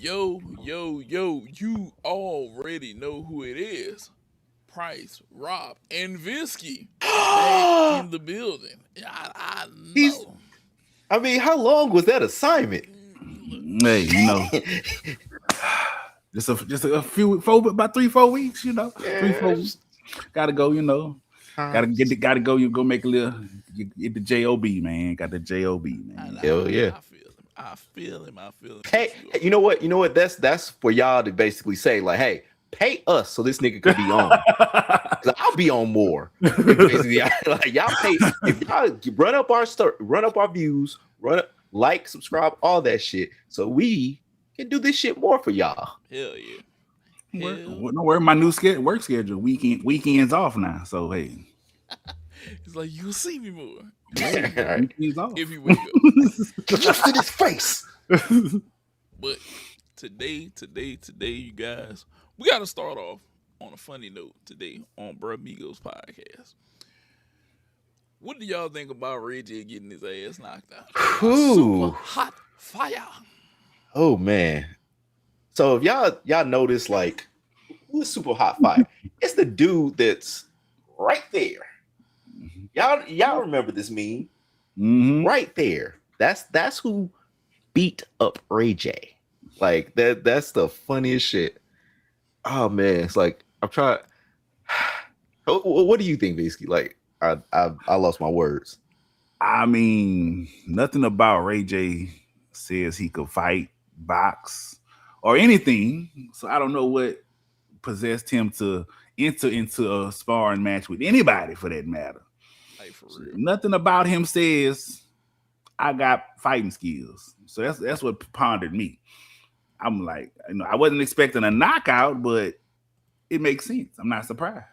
Yo, you already know who it is. Price, Rob, and Visky back in the building. I He's. know. I mean, how long was that assignment? Look, Hey, just a few about 3-4 weeks. 3-4 weeks. Yes. Gotta go. Times. Gotta go. You go make a little. Get the job, man. Got the job, I, man. Hell yeah. I, I feel him. I feel him. I feel him. Hey, But you you are. know what? You know what? That's for y'all to basically say, like, hey, pay us so this nigga could be on. Cause I'll be on more. If basically, like y'all pay if y'all run up our views, like, subscribe, all that shit, so we can do this shit more for y'all. Hell yeah. Hell. Don't worry, my new work schedule. Weekends off now. So hey, It's like you'll see me more yeah, All right. weekends off. if you wake up. Just in his face. But today, you guys, we got to start off on a funny note today on Bruh Migos podcast. What do y'all think about Ray J getting his ass knocked out by super Whew. hot fire? Oh man. So if y'all notice, like, who's super hot fire? It's the dude that's right there. Y'all remember this meme? Mm-hmm. Right there. That's who beat up Ray J. Like that's the funniest shit. Oh man, it's like I'm trying. What do you think, basically? Like I lost my words. I mean, nothing about Ray J says he could fight, box, or anything. So I don't know what possessed him to enter into a sparring match with anybody for that matter. Like for So real. nothing about him says I got fighting skills. So that's what pondered me. I'm like, I wasn't expecting a knockout, but it makes sense. I'm not surprised.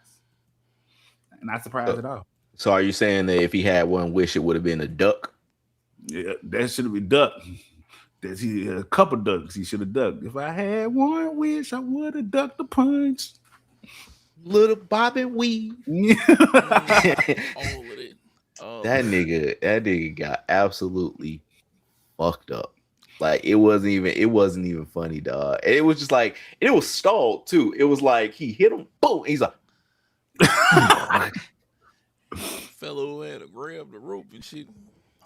Not surprised So, at all. so are you saying that if he had one wish, it would have been a duck? Yeah, that should have been ducked. There's a couple ducks he should have ducked. If I had one wish, I would have ducked the punch. Little Bob and Weave. All of it. That nigga got absolutely fucked up. Like it wasn't even funny, dog. It was just like it was stalled too. It was like he hit him, boom. He's like, Fellow had to grab the rope and shit.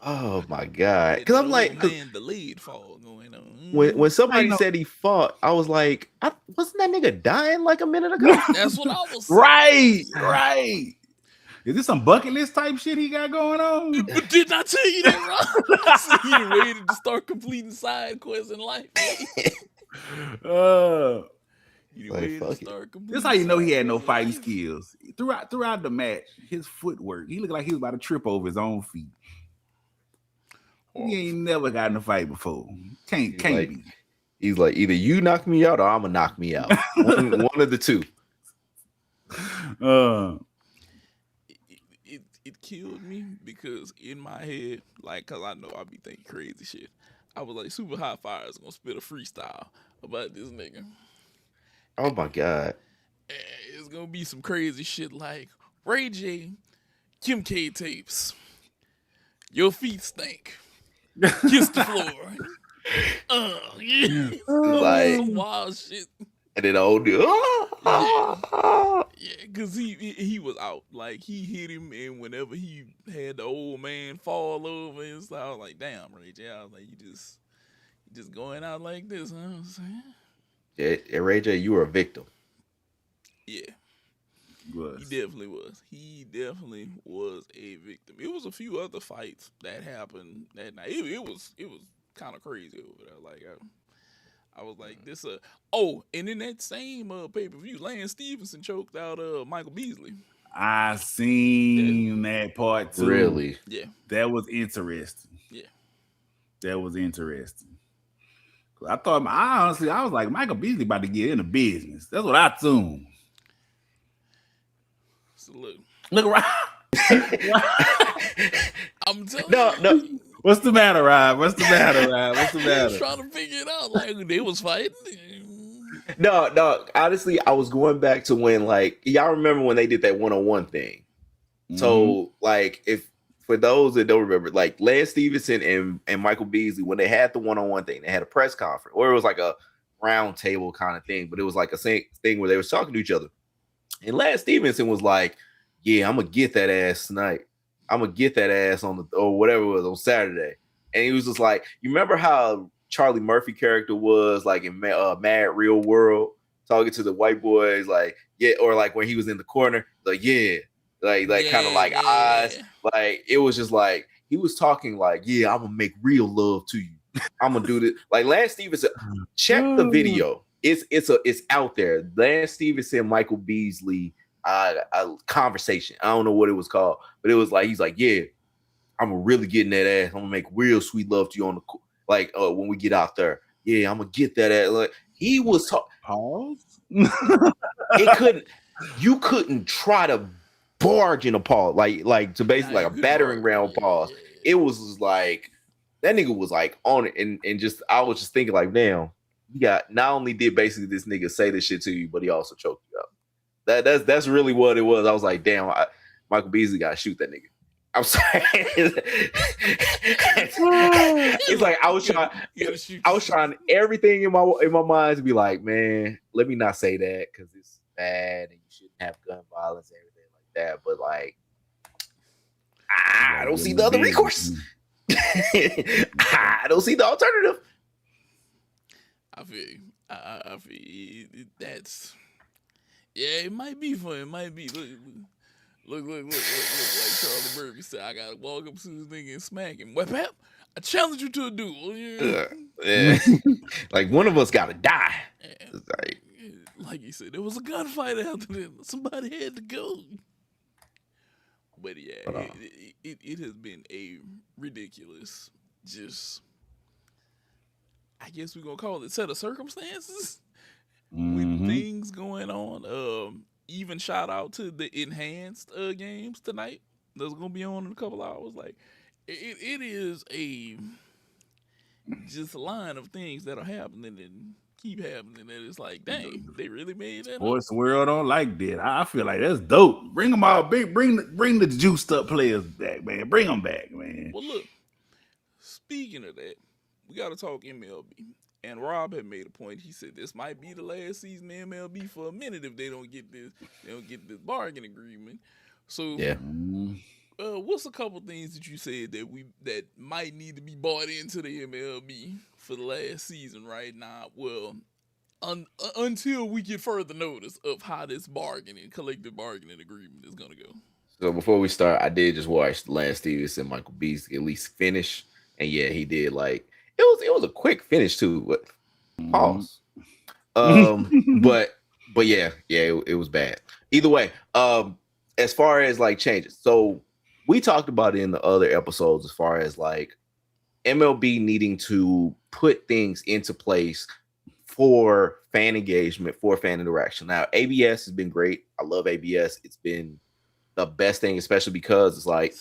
oh my god. Had Cause that I'm like, old cause man delayed fall going on. when I somebody know. said he fought, I was like, wasn't that nigga dying like a minute ago? That's what I was Right, right. Is this some bucket list type shit he got going on? But didn't I tell you that, Rob? I said he done waited to start completing side quests in life. Uh, He done Like, waited to fuck it. start completing. this how you know he side had no quests in fighting life. skills. Throughout the match, his footwork, he looked like he was about to trip over his own feet. He ain't never gotten a fight before. Can't like- be. He's like, either you knock me out or I'm gonna knock me out. One of the two. Uh, It killed me because in my head, like, cause I know I be thinking crazy shit. I was like, Super Hot Fire is gonna spit a freestyle about this nigga. Oh my god. And it's gonna be some crazy shit like Ray J, Kim K tapes. Your feet stink. Kiss the floor. Yeah. Like- Some wild shit. And then the old dude, Yeah, cause he was out. Like he hit him, and whenever he had the old man fall over, and so I was like, "Damn, Ray J." I was like, "You just going out like this?" Huh? I was like, yeah, Ray J, you were a victim. yeah, he was. definitely was. He definitely was a victim. It was a few other fights that happened that night. It was kind of crazy over there. Like I was like, this oh, and in that same pay-per-view, Lance Stevenson choked out Michael Beasley. I seen that part too. Really? Yeah, That was interesting. yeah. That was interesting. I honestly, I was like, Michael Beasley about to get into business. That's what I assumed. So look, Look around. I'm telling No, you. no. What's the matter, Rob? What's the matter? I was trying to figure it out. Like they was fighting. No. Honestly, I was going back to when, like, y'all remember when they did that one-on-one thing. So, like, if for those that don't remember, like Lance Stevenson and Michael Beasley, when they had the one-on-one thing, they had a press conference, or it was like a round table kind of thing, but it was like a thing where they was talking to each other. And Lance Stevenson was like, "Yeah, I'm gonna get that ass tonight. I'm gonna get that ass on the or whatever it was on Saturday." And he was just like, "You remember how Charlie Murphy character was like in Mad Real World, talking to the white boys, like yeah, or like when he was in the corner, like yeah, like kind of like eyes, like it was just like he was talking like, yeah, I'm gonna make real love to you. I'm gonna do this." Like Lance Stevenson, check the video. It's out there. Lance Stevenson, Michael Beasley, a conversation. I don't know what it was called, but it was like he's like, yeah, I'm gonna really get in that ass. I'm gonna make real sweet love to you on the like when we get out there. Yeah, I'm gonna get that ass. Like he was talking. Pause. You couldn't try to barge in a pause like to basically like a battering ram pause. It was like that nigga was like on it and just I was just thinking like, damn, you got not only did basically this nigga say this shit to you, but he also choked you out. That's really what it was. I was like, damn, Michael Beasley gotta shoot that nigga. I'm sorry. It's like I was trying everything in my mind to be like, man, let me not say that because it's bad and you shouldn't have gun violence and everything like that. But like, I don't see the other recourse. I don't see the alternative. I feel I feel that's it might be fun. It might be look like Charlie Murphy said, I gotta walk up to this nigga and smack him. What pap? I challenge you to a duel. Yeah. Like one of us gotta die. Like you said, there was a gunfight out there. Somebody had to go. But yeah, it has been a ridiculous, just I guess we're gonna call it set of circumstances with things going on. Even shout out to the enhanced games tonight. That's gonna be on in a couple hours. Like it is a just line of things that are happening and keep happening. And it's like, dang, they really made that. Sports world don't like that. I feel like that's dope. Bring them all. Bring the juiced up players back, man. Bring them back, man. Well, look. Speaking of that, we got to talk MLB. And Rob had made a point. He said this might be the last season of MLB for a minute if they don't get this bargain agreement. So yeah. What's a couple things that you said that might need to be bought into the MLB for the last season right now? Well, until we get further notice of how this collective bargaining agreement is gonna go. So before we start, I did just watch Lance Stevenson, Michael Beasley at least finish, and yeah, he did like. It was a quick finish too, but pause. But yeah, it was bad. Either way, as far as like changes, so we talked about it in the other episodes as far as like MLB needing to put things into place for fan engagement, for fan interaction. Now, ABS has been great. I love ABS. It's been the best thing, especially because it's like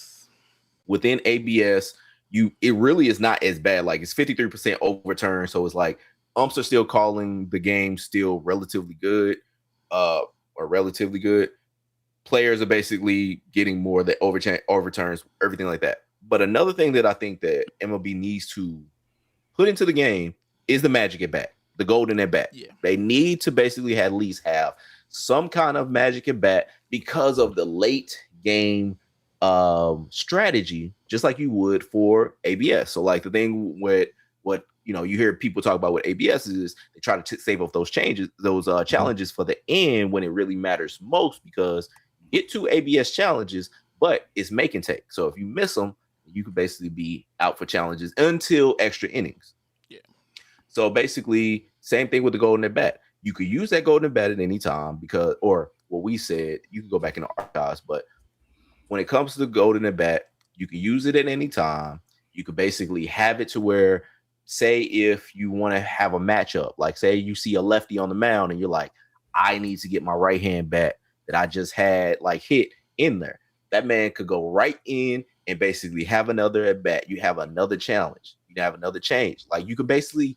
within ABS. It really is not as bad. Like it's 53% overturn. So it's like umps are still calling the game still relatively good, or relatively good. Players are basically getting more that overturns, everything like that. But another thing that I think that MLB needs to put into the game is the magic at bat, the golden at bat. Yeah. They need to basically at least have some kind of magic at bat because of the late game strategy, just like you would for ABS. So like the thing with what you hear people talk about with ABS is they try to save up those challenges for the end when it really matters most, because you get 2 ABS challenges, but it's make and take. So if you miss them, you could basically be out for challenges until extra innings. Yeah. So basically, same thing with the golden at bat. You could use that golden at bat at any time or what we said, you can go back in the archives, but when it comes to the golden at bat, you can use it at any time. You could basically have it to where, say, if you want to have a matchup, like say you see a lefty on the mound and you're like, I need to get my right hand bat that I just had like hit in there. That man could go right in and basically have another at bat. You have another challenge. You have another change. Like you could basically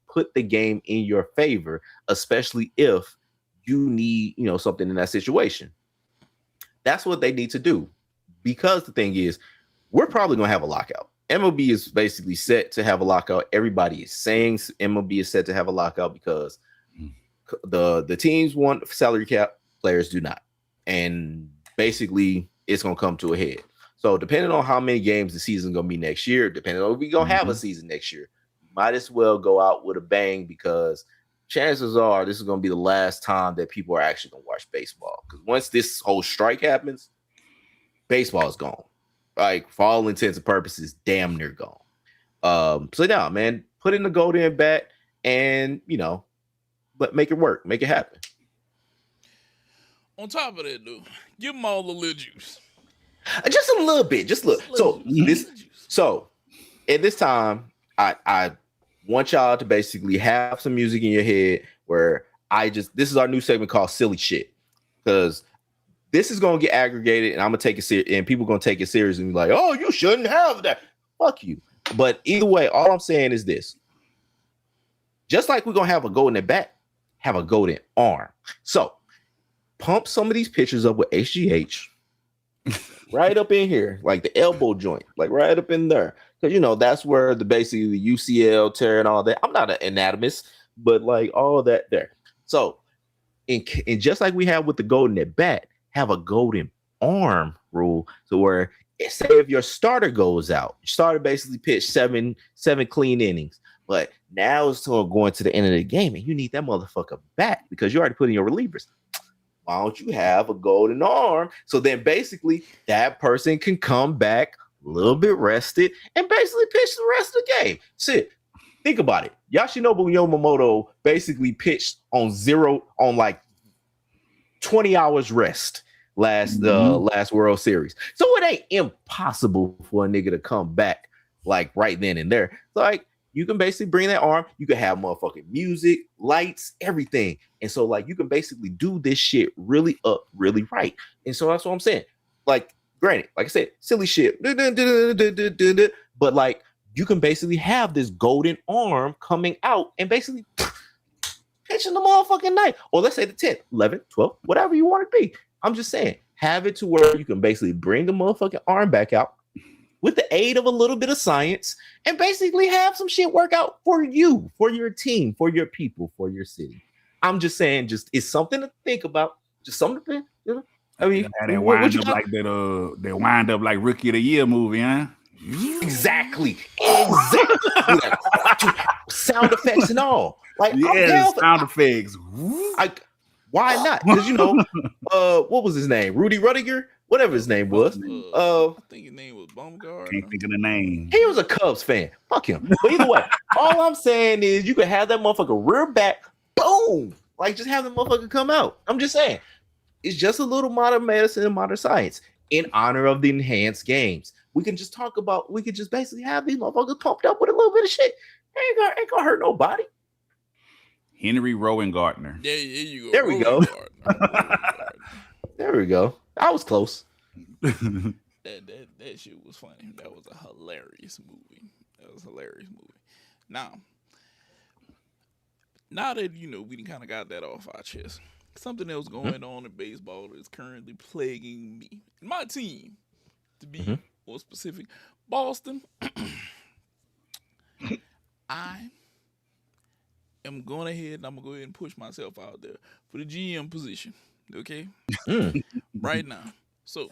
put the game in your favor, especially if you need something in that situation. That's what they need to do, because the thing is, we're probably going to have a lockout. MLB is basically set to have a lockout. Everybody is saying MLB is set to have a lockout because the teams want salary cap, players do not, and basically it's gonna come to a head. So depending on how many games the season's gonna be next year, depending on if we're gonna have a season next year, you might as well go out with a bang because chances are this is gonna be the last time that people are actually gonna watch baseball. Because once this whole strike happens, baseball is gone. Like for all intents and purposes, damn near gone. So yeah, man, put in the golden bat and but make it work, make it happen. On top of that, though, give them all a little juice. Just a little bit, just look. So at this time, I want y'all to basically have some music in your head where this is our new segment called Silly Shit, because this is gonna get aggregated and I'm gonna take it serious, and people gonna take it serious and be like, oh, you shouldn't have that. Fuck you. But either way, all I'm saying is this: just like we're gonna have a golden at bat, have a golden arm. So pump some of these pictures up with HGH right up in here, like the elbow joint, like right up in there. Because that's where basically the UCL tear and all that. I'm not an anatomist, but like all of that there. So and just like we have with the golden at bat, have a golden arm rule. So where say if your starter goes out, your starter basically pitched seven clean innings. But now it's going to the end of the game, and you need that motherfucker back because you already put in your relievers. Why don't you have a golden arm? So then basically that person can come back a little bit rested and basically pitch the rest of the game. Shit, think about it. Yoshinobu Yamamoto basically pitched on like 20 hours rest last World Series. So it ain't impossible for a nigga to come back like right then and there. Like, you can basically bring that arm. You can have motherfucking music, lights, everything. And so, like, you can basically do this shit really up, really right. And so that's what I'm saying. Like, granted, like I said, silly shit. But, like, you can basically have this golden arm coming out and basically pitching the motherfucking night. Or let's say the 10th, 11th, 12th, whatever you want it to be. I'm just saying, have it to where you can basically bring the motherfucking arm back out with the aid of a little bit of science and basically have some shit work out for you, for your team, for your people, for your city. I'm just saying, it's something to think about. Just something to, I mean, they wind up like that. They wind up like Rookie of the Year movie, huh? Exactly. Sound effects and all. Like, sound effects. Why not? Because what was his name? Rudy Rudiger? Whatever his name was. I think his name was Bumgard. Can't think of the name. He was a Cubs fan. Fuck him. But either way, all I'm saying is you can have that motherfucker rear back, boom. Like, just have the motherfucker come out. I'm just saying. It's just a little modern medicine and modern science in honor of the enhanced games. We can just basically have these motherfuckers pumped up with a little bit of shit. Ain't gonna hurt nobody. Henry Rowan Gardner. Yeah, you go. There we go. There we go. I was close. That shit was funny. That was a hilarious movie. Now that we kind of got that off our chest, something else going on in baseball is currently plaguing me and my team. To be more specific, Boston. I am going ahead and I'm gonna go ahead and push myself out there for the GM position. Okay, right now. So,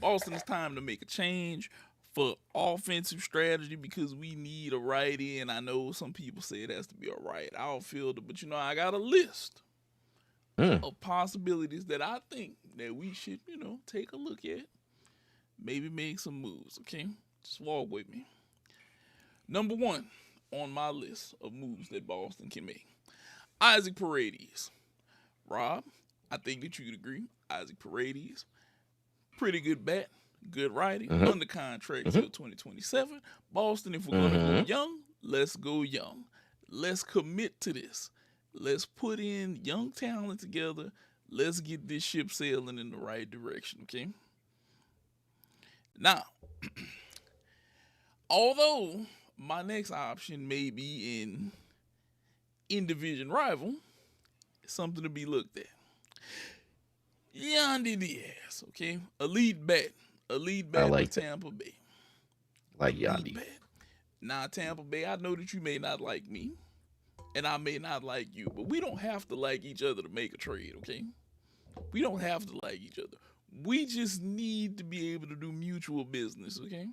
Boston, it's time to make a change for offensive strategy because we need a righty. And I know some people say it has to be a right outfielder, but I got a list of possibilities that I think that we should, take a look at. Maybe make some moves. Okay, just walk with me. Number 1 on my list of moves that Boston can make, Isaac Paredes. Rob, I think that you'd agree. Isaac Paredes, pretty good bat, good righty, under contract till 2027. Boston, if we're going to go young, let's go young. Let's commit to this. Let's put in young talent together. Let's get this ship sailing in the right direction, okay? Now, although my next option may be in division rival, it's something to be looked at. Yandy Diaz, okay? Elite bat like with Tampa Bay. like Elite Yandy. bad. Now, Tampa Bay, I know that you may not like me, and I may not like you, but we don't have to like each other to make a trade, okay? We don't have to like each other. We just need to be able to do mutual business, okay?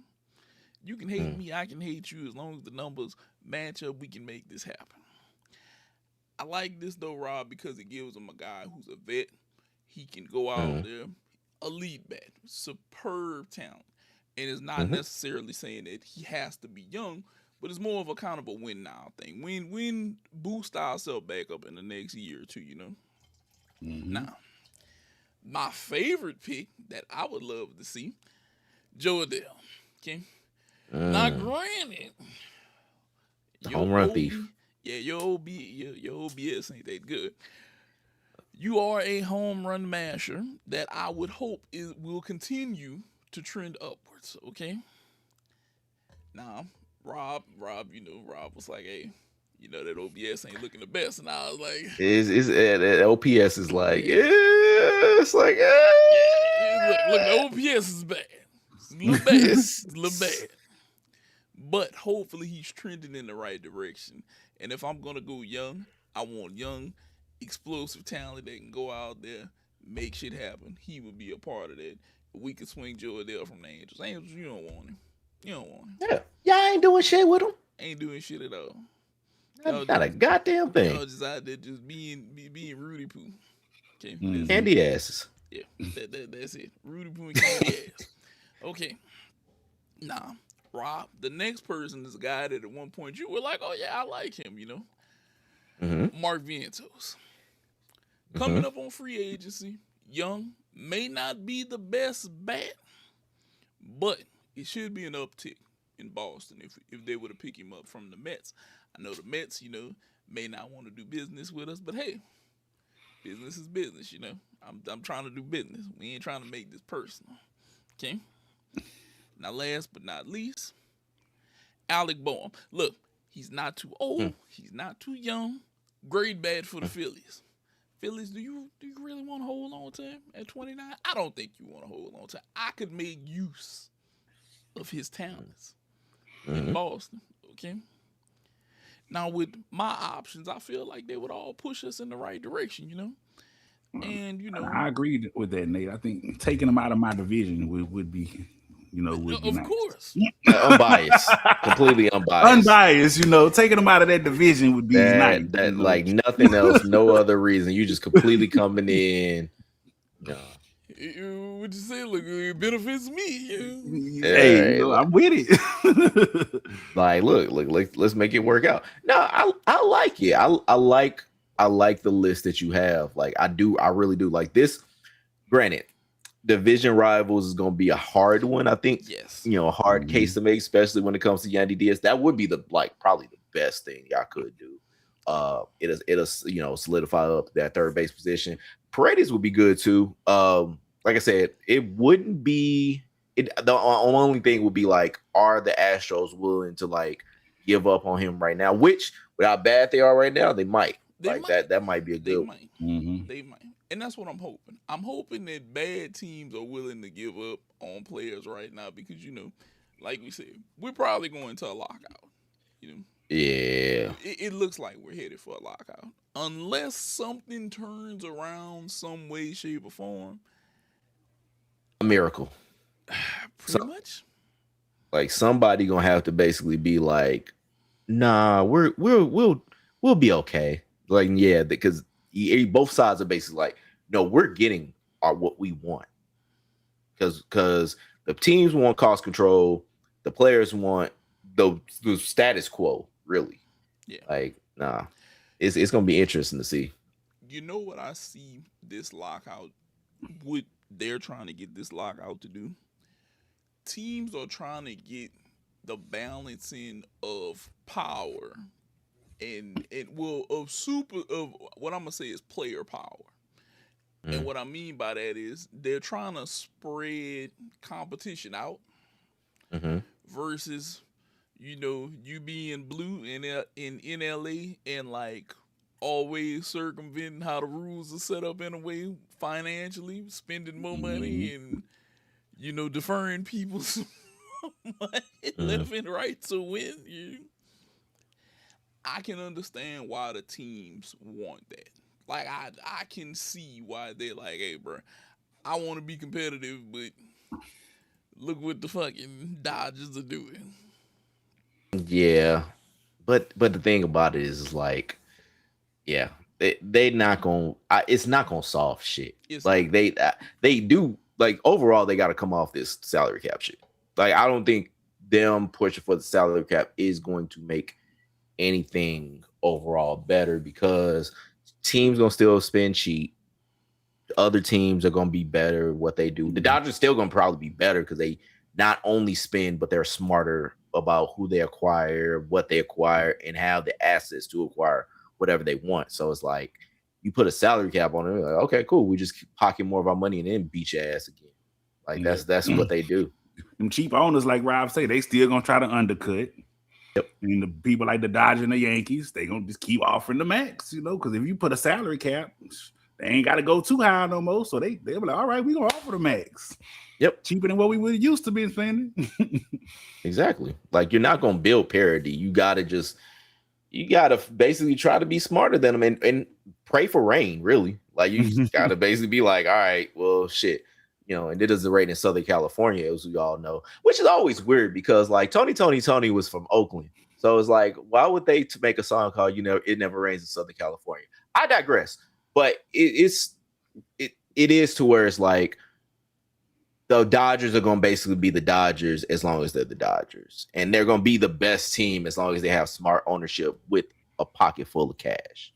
You can hate me, I can hate you. As long as the numbers match up, we can make this happen. I like this though, Rob, because it gives him a guy who's a vet. He can go out there, elite bat, superb talent. And it's not necessarily saying that he has to be young, but it's more of a kind of a win now thing. Win boost ourselves back up in the next year or two, you know? Now, my favorite pick that I would love to see, Joe Adele. Okay? Now, granted, Home run thief. Yeah, your OBS ain't that good. You are a home run masher that I would hope will continue to trend upwards. Okay. Now, Rob, Rob was like, "Hey, that OBS ain't looking the best," and I was like, Is that OPS is like, it's like, Look, the OPS is bad. It's a little bad. It's a little bad. But hopefully he's trending in the right direction. And if I'm gonna go young, I want young, explosive talent that can go out there, make shit happen. He would be a part of that. We could swing Joe Adele from the Angels. Angels, you don't want him. You don't want him. yeah, y'all ain't doing shit with him. Ain't doing shit at all. Not a goddamn thing. Y'all just out there just being Rudy Poo. Okay, Candy asses. Yeah, that's it. Rudy Poo and candy ass. Okay. Nah, Rob, the next person is a guy that at one point you were like, oh yeah, I like him, Mark Vientos. Coming up on free agency, young, may not be the best bat, but it should be an uptick in Boston if they were to pick him up from the Mets. I know the Mets, may not want to do business with us, but hey, business is business, I'm trying to do business. We ain't trying to make this personal. Okay? Now, last but not least, Alec Boehm. Look, he's not too old. He's not too young. Great bat for the Phillies. Phillies, do you really want to hold on to him at 29? I don't think you want to hold on to him. I could make use of his talents in Boston. Okay? Now, with my options, I feel like they would all push us in the right direction, And, I agree with that, Nate. I think taking them out of my division would be, would be of nice. course. Unbiased. Completely unbiased. Unbiased, taking them out of that division would be nice. That like nothing else, no other reason. You just completely coming in. No. What you say? Look, it benefits me. Hey, I'm with it. Like, look, let's make it work out. No, I like it. I like the list that you have. Like, I really do like this. Granted, division rivals is going to be a hard one. I think, yes, a hard case to make, especially when it comes to Yandy Diaz. That would be probably the best thing y'all could do. It'll solidify up that third base position. Paredes would be good too. Like I said, it wouldn't be. The only thing would be like, are the Astros willing to like give up on him right now? Which, with how bad they are right now, they might. That might be a good. They might. And that's what I'm hoping. I'm hoping that bad teams are willing to give up on players right now because, like we said, we're probably going to a lockout. Yeah. It looks like we're headed for a lockout. Unless something turns around some way, shape, or form. A miracle. Pretty much. Like, somebody gonna have to basically be like, nah, we'll be okay. Like, yeah, because both sides are basically like, no, we're getting what we want. Because the teams want cost control, the players want the status quo, really. Yeah. Like, nah, it's gonna be interesting to see. You know what I see this lockout, what they're trying to get this lockout to do? Teams are trying to get the balancing of power and of what I'm gonna say is player power. And what I mean by that is they're trying to spread competition out versus, you being blue in LA and like always circumventing how the rules are set up in a way financially, spending more money and deferring people's left and right to win. I can understand why the teams want that. Like I can see why they're like, hey, bro, I want to be competitive, but look what the fucking Dodgers are doing. Yeah, but the thing about it is like, yeah, they not gonna. It's not gonna solve shit. It's Like they do. Like overall, they got to come off this salary cap shit. Like I don't think them pushing for the salary cap is going to make anything overall better because teams gonna still spend cheap. Other teams are gonna be better at what they do. The Dodgers still gonna probably be better because they not only spend, but they're smarter about who they acquire, what they acquire, and have the assets to acquire whatever they want. So it's like you put a salary cap on it, like, okay, cool. We just pocket more of our money and then beat your ass again. Like that's what they do. Them cheap owners, like Rob say, they still gonna try to undercut. Yep. And the people like the Dodgers and the Yankees, they gonna just keep offering the max, because if you put a salary cap, they ain't got to go too high no more. So they'll be like, all right, we gonna offer the max. Yep. Cheaper than what we would used to be spending. Exactly. Like you're not gonna build parity. You gotta basically try to be smarter than them and pray for rain, really. Like you just gotta basically be like, all right, well, shit. And it is a rain in Southern California, as we all know, which is always weird because like Tony was from Oakland. So it's like, why would they to make a song called, It Never Rains in Southern California? I digress. But it is to where it's like the Dodgers are going to basically be the Dodgers as long as they're the Dodgers. And they're going to be the best team as long as they have smart ownership with a pocket full of cash.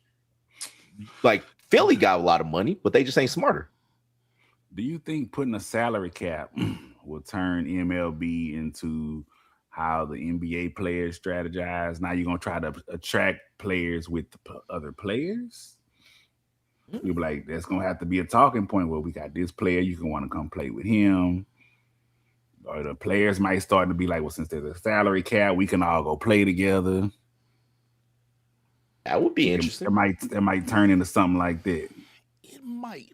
Like Philly got a lot of money, but they just ain't smarter. Do you think putting a salary cap will turn MLB into how the NBA players strategize? Now you're going to try to attract players with other players? You'll be like, that's going to have to be a talking point where we got this player, you can want to come play with him. Or the players might start to be like, well, since there's a salary cap, we can all go play together. That would be interesting. It might turn into something like that. It might.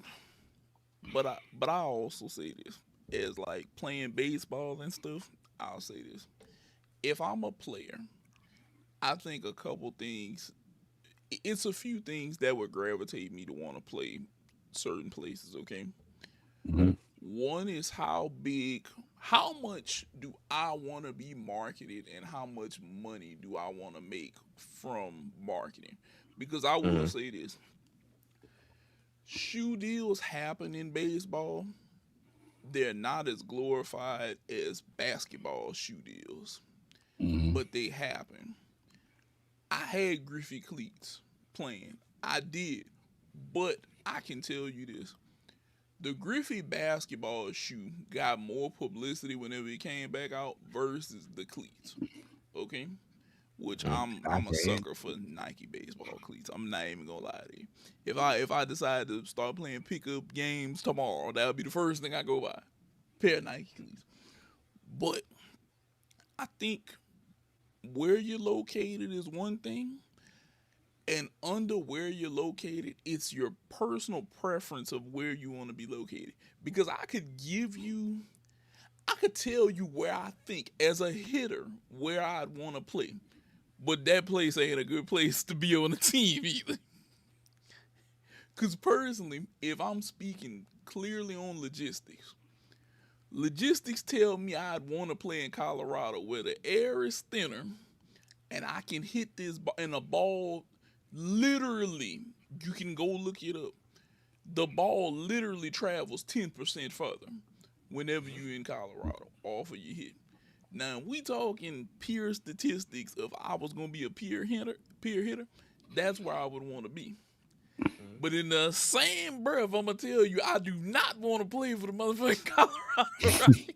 But I also say this as like playing baseball and stuff. I'll say this: if I'm a player, I think a couple things. It's a few things that would gravitate me to want to play certain places. Okay. Mm-hmm. One is how much do I want to be marketed, and how much money do I want to make from marketing? Because I will say this. Shoe deals happen in baseball. They're not as glorified as basketball shoe deals, but they happen. I had Griffey cleats playing. I did. But I can tell you this. The Griffey basketball shoe got more publicity whenever it came back out versus the cleats. Okay? Which I'm a sucker for Nike baseball cleats. I'm not even gonna lie to you. If I decide to start playing pickup games tomorrow, that'll be the first thing I go buy. Pair of Nike cleats. But I think where you're located is one thing, and under where you're located, it's your personal preference of where you want to be located. Because I could tell you where I think as a hitter where I'd want to play. But that place ain't a good place to be on a team either. Because personally, if I'm speaking clearly on logistics tell me I'd want to play in Colorado where the air is thinner and I can hit this and a ball literally, you can go look it up. The ball literally travels 10% further whenever you're in Colorado off of your hit. Now, we talking pure statistics of I was going to be a pure hitter, that's where I would want to be. But in the same breath, I'm going to tell you, I do not want to play for the motherfucking Colorado Rockies.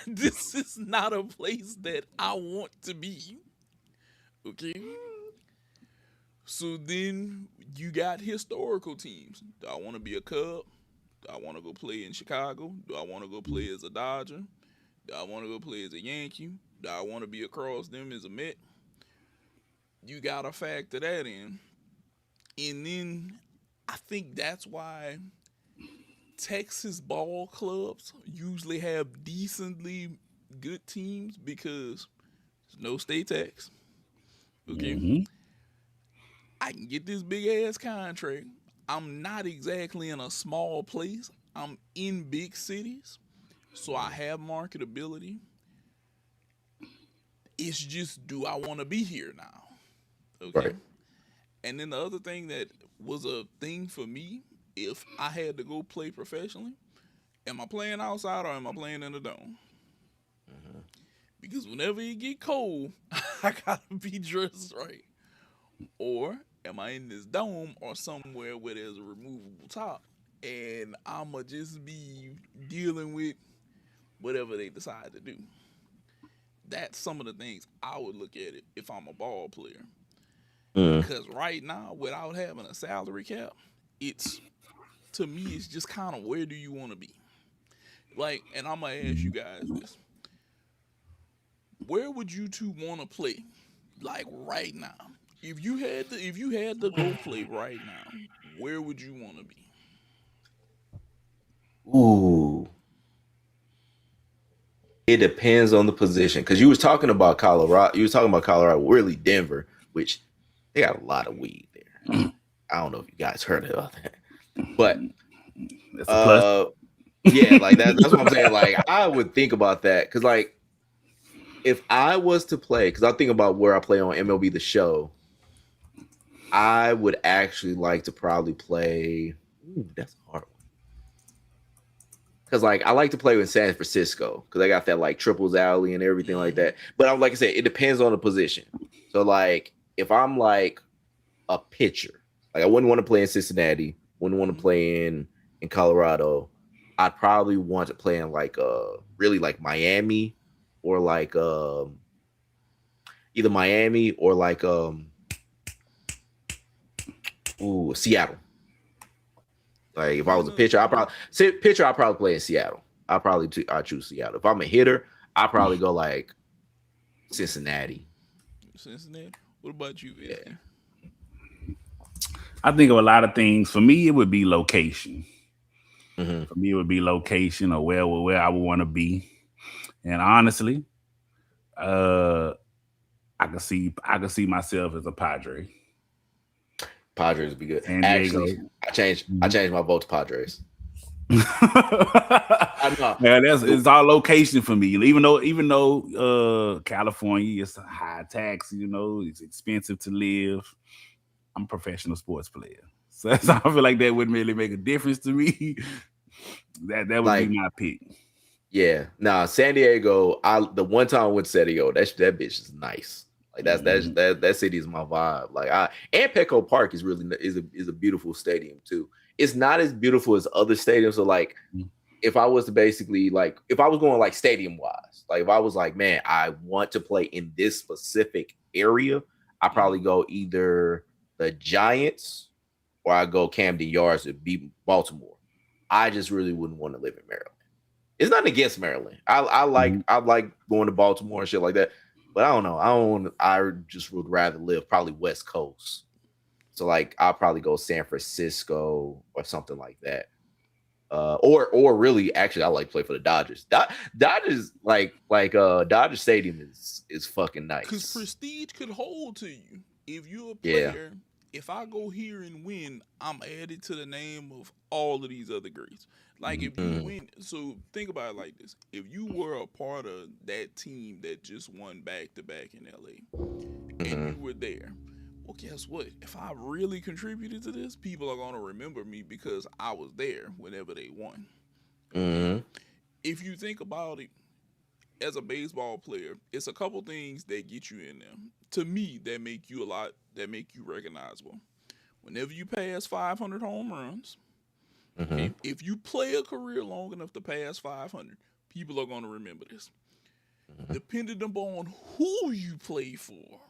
This is not a place that I want to be. Okay? So then you got historical teams. Do I want to be a Cub? Do I want to go play in Chicago? Do I want to go play as a Dodger? Do I want to go play as a Yankee? Do I want to be across them as a Met? You got to factor that in. And then I think that's why Texas ball clubs usually have good teams because there's no state tax. Okay, Mm-hmm. I can get this big ass contract. I'm not exactly in a small place. I'm in big cities, so I have marketability. It's just, do I want to be here now? Okay. Right. And then the other thing that was a thing for me, if I had to go play professionally, am I playing outside or am I playing in the dome? Because whenever it get cold, I gotta be dressed right. Or am I in this dome or somewhere where there's a removable top and I'ma just be dealing with whatever they decide to do? That's some of the things I would look at it if I'm a ball player. Mm. Cause right now, without having a salary cap, it's to me, it's just kind of where do you want to be? Like, and I'm gonna ask you guys this: where would you two want to play? Like right now, if you had to go play right now, where would you want to be? Ooh. It depends on the position. Because you was talking about Colorado. You was talking about Colorado, really Denver, which they got a lot of weed there. I don't know if you guys heard of that. But That's a plus. yeah, like that's what I'm saying. Like I would think about that. Cause like if I was to play, because I think about where I play on MLB The Show, I would actually like to probably play. Ooh, that's a hard one. Because like I like to play in San Francisco because I got that like triples alley and everything like that. But I'm like I said, it depends on the position. So like if I'm like a pitcher, like I wouldn't want to play in Cincinnati, wouldn't want to play in Colorado. I'd probably want to play in like really like Miami or like either Miami or like Seattle. Like if I was a pitcher, I probably play in Seattle. I choose Seattle. If I'm a hitter, I probably go like Cincinnati. Cincinnati. What about you? Yeah. I think of a lot of things. For me, it would be location. Mm-hmm. For me, it would be location or where I would want to be. And honestly, I can see myself as a Padre. Padres would be good. San Diego. Actually, I changed my vote to Padres. Yeah, it's all location for me. Even though California is a high tax, it's expensive to live. I'm a professional sports player, so I feel like that wouldn't really make a difference to me. That would like, be my pick. Yeah, San Diego. The one time I went to San Diego, that bitch is nice. Like that city is my vibe. Like and Petco Park is a beautiful stadium too. It's not as beautiful as other stadiums. So like, if I was to basically like, if I was going like stadium wise, like if I was like, man, I want to play in this specific area, I probably go either the Giants or I go Camden Yards to beat Baltimore. I just really wouldn't want to live in Maryland. It's nothing against Maryland. I like going to Baltimore and shit like that. But I don't know. I just would rather live probably West Coast. So like I'll probably go San Francisco or something like that. Or really actually I like to play for the Dodgers. Dodgers Dodger Stadium is fucking nice. Because prestige could hold to you. If you're a player, if I go here and win, I'm added to the name of all of these other greats. Like if you win, so think about it like this: if you were a part of that team that just won back to back in LA, and you were there, well, guess what? If I really contributed to this, people are gonna remember me because I was there whenever they won. If you think about it, as a baseball player, it's a couple things that get you in there. To me, that make you recognizable. Whenever you pass 500 home runs. If you play a career long enough to pass 500, people are going to remember this. Depending upon who you play for,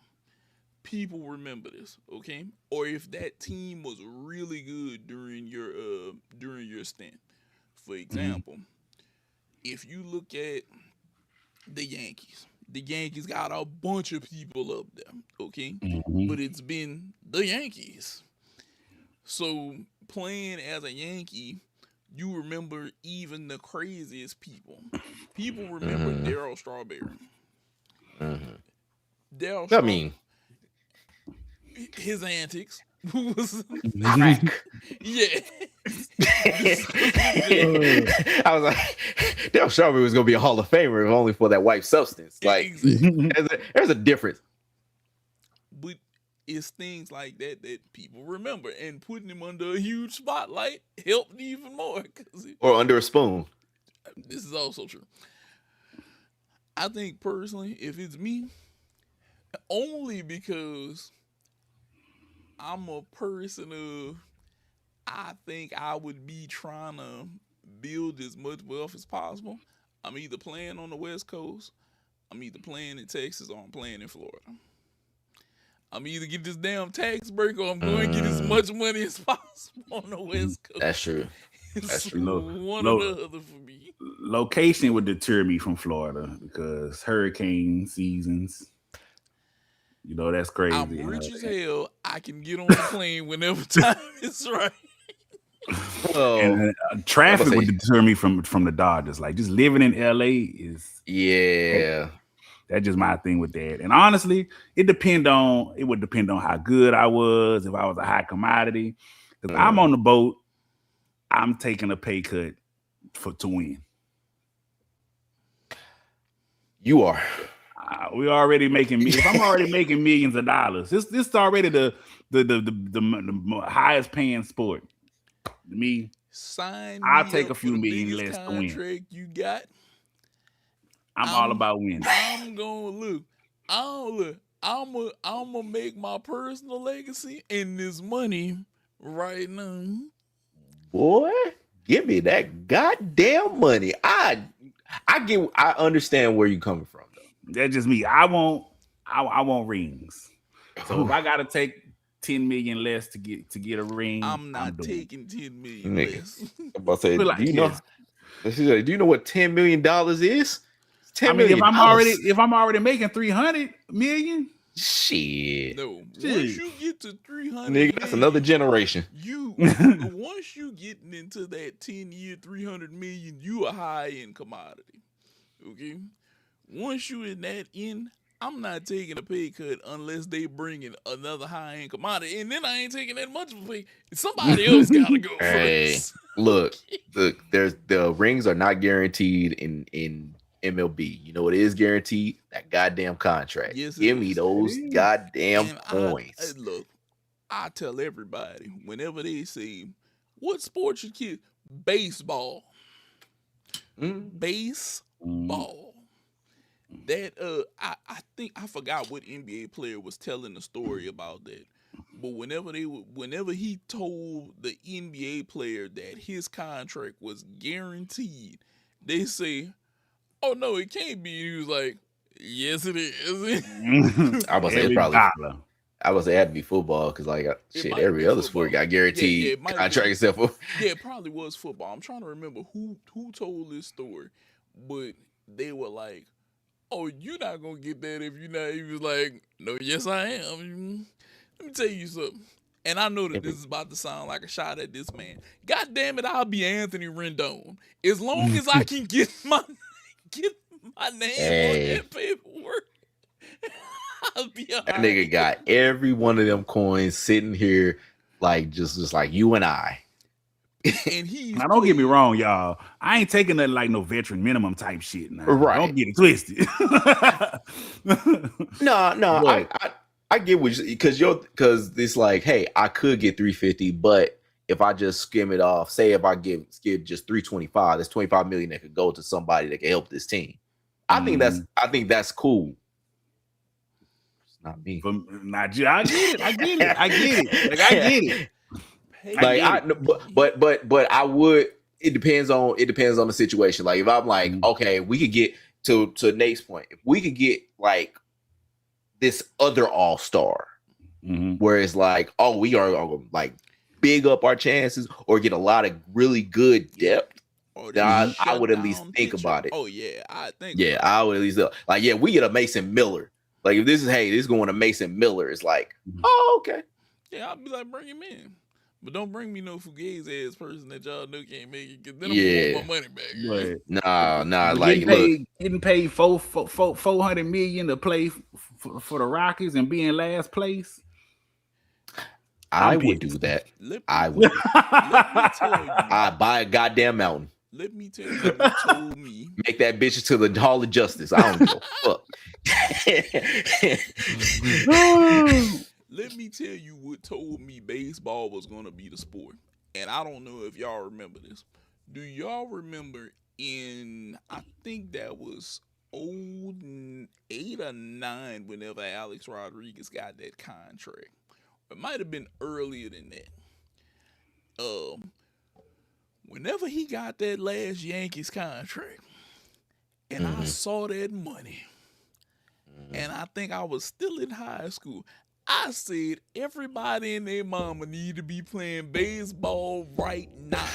people remember this, okay? Or if that team was really good during your stint. For example, if you look at the Yankees got a bunch of people up there, okay? But it's been the Yankees. So playing as a Yankee, you remember even the craziest people. People remember Daryl Strawberry. Daryl I Straw, mean, his antics was crack. yeah. I was like, Daryl Strawberry was gonna be a Hall of Famer if only for that white substance. Like, Exactly. there's a difference. But it's things like that that people remember, and putting him under a huge spotlight helped even more. Or under a spoon. This is also true. I think personally, if it's me, only because I'm a person of, I think I would be trying to build as much wealth as possible. I'm either playing on the West Coast, I'm either playing in Texas, or I'm playing in Florida. I'm either get this damn tax break, or I'm going to get as much money as possible on the West Coast. That's true. It's true. one or the other for me. Location would deter me from Florida because hurricane seasons. You know, that's crazy. I'm rich as hell. I can get on the plane whenever time is right. Oh, And traffic would deter me from the Dodgers. Like, just living in LA is yeah. That's just my thing with that. And honestly, it would depend on how good I was, if I was a high commodity. Because I'm on the boat, I'm taking a pay cut to win. You are. We already making. If I'm already making millions of dollars, this is already the highest paying sport. Me, I'll take a few million less to win. Contract you got. I'm all about winning. I'm gonna look. I'm gonna make my personal legacy in this money right now. Boy, give me that goddamn money. I understand where you're coming from, though. That's just me. I want rings. So if I gotta take 10 million less to get a ring, I'm not taking 10 million Nigga. less. I'm about to say, Like, do you know what $10 million is? If I'm already making 300 million, shit. No, once you get to 300, nigga, that's another generation. Once you getting into that 10-year, 300 million, you a high end commodity. Okay, once you in that end, I'm not taking a pay cut unless they bring in another high end commodity, and then I ain't taking that much of a pay. Somebody else gotta go first. Look, the rings are not guaranteed in MLB. You know what is guaranteed? That goddamn contract. Yes, give me those goddamn points. Look, I tell everybody whenever they say, "What sport your kid?" Baseball. Baseball. That I think I forgot what NBA player was telling the story about that. But whenever he told the NBA player that his contract was guaranteed, they say, "Oh no, it can't be." He was like, "Yes, it is." I was say probably. I was say it had to be football because every other sport got guaranteed contract except for. Yeah, it probably was football. I'm trying to remember who told this story, but they were like, "Oh, you're not gonna get that if you're not." He was like, "No, yes, I am." Let me tell you something. And I know that this is about to sound like a shot at this man. God damn it, I'll be Anthony Rendon. As long as I can get my name on that paperwork, I'll be all right. That nigga got every one of them coins sitting here like just like you and I. And now, don't get me wrong, y'all. I ain't taking nothing like no veteran minimum type shit. Now. Right. Don't get it twisted. No. I get what you because it's like, hey, I could get 350, but if I just skim it off, say if I give just 325, that's 25 million that could go to somebody that can help this team. I think that's cool. It's not me. I get it. Like, I get it. But I would. It depends on the situation. Like if I'm like, okay, we could get to Nate's point. If we could get like this other all-star, where it's like, oh, we are like big up our chances or get a lot of really good depth. I would at least think about it. Oh yeah, I think. Yeah, I would at least like, yeah, we get a Mason Miller. Like if this is going to Mason Miller, it's like, oh, okay. Yeah, I'll be like, bring him in. But don't bring me no fugazi ass person that y'all know can't make it, because then I'm Yeah. gonna want my money back. But Nah. Like, getting paid 400 million to play for the Rockets and be in last place. I would do that. I would. Let me tell you. I'd buy a goddamn mountain. Let me tell you what told me. Make that bitch to the Hall of Justice. I don't give a fuck. Let me tell you what told me baseball was gonna be the sport. And I don't know if y'all remember this. Do y'all remember I think that was 2008 or 9 whenever Alex Rodriguez got that contract. It might have been earlier than that. Whenever he got that last Yankees contract, and I saw that money, and I think I was still in high school, I said everybody and their mama need to be playing baseball right now.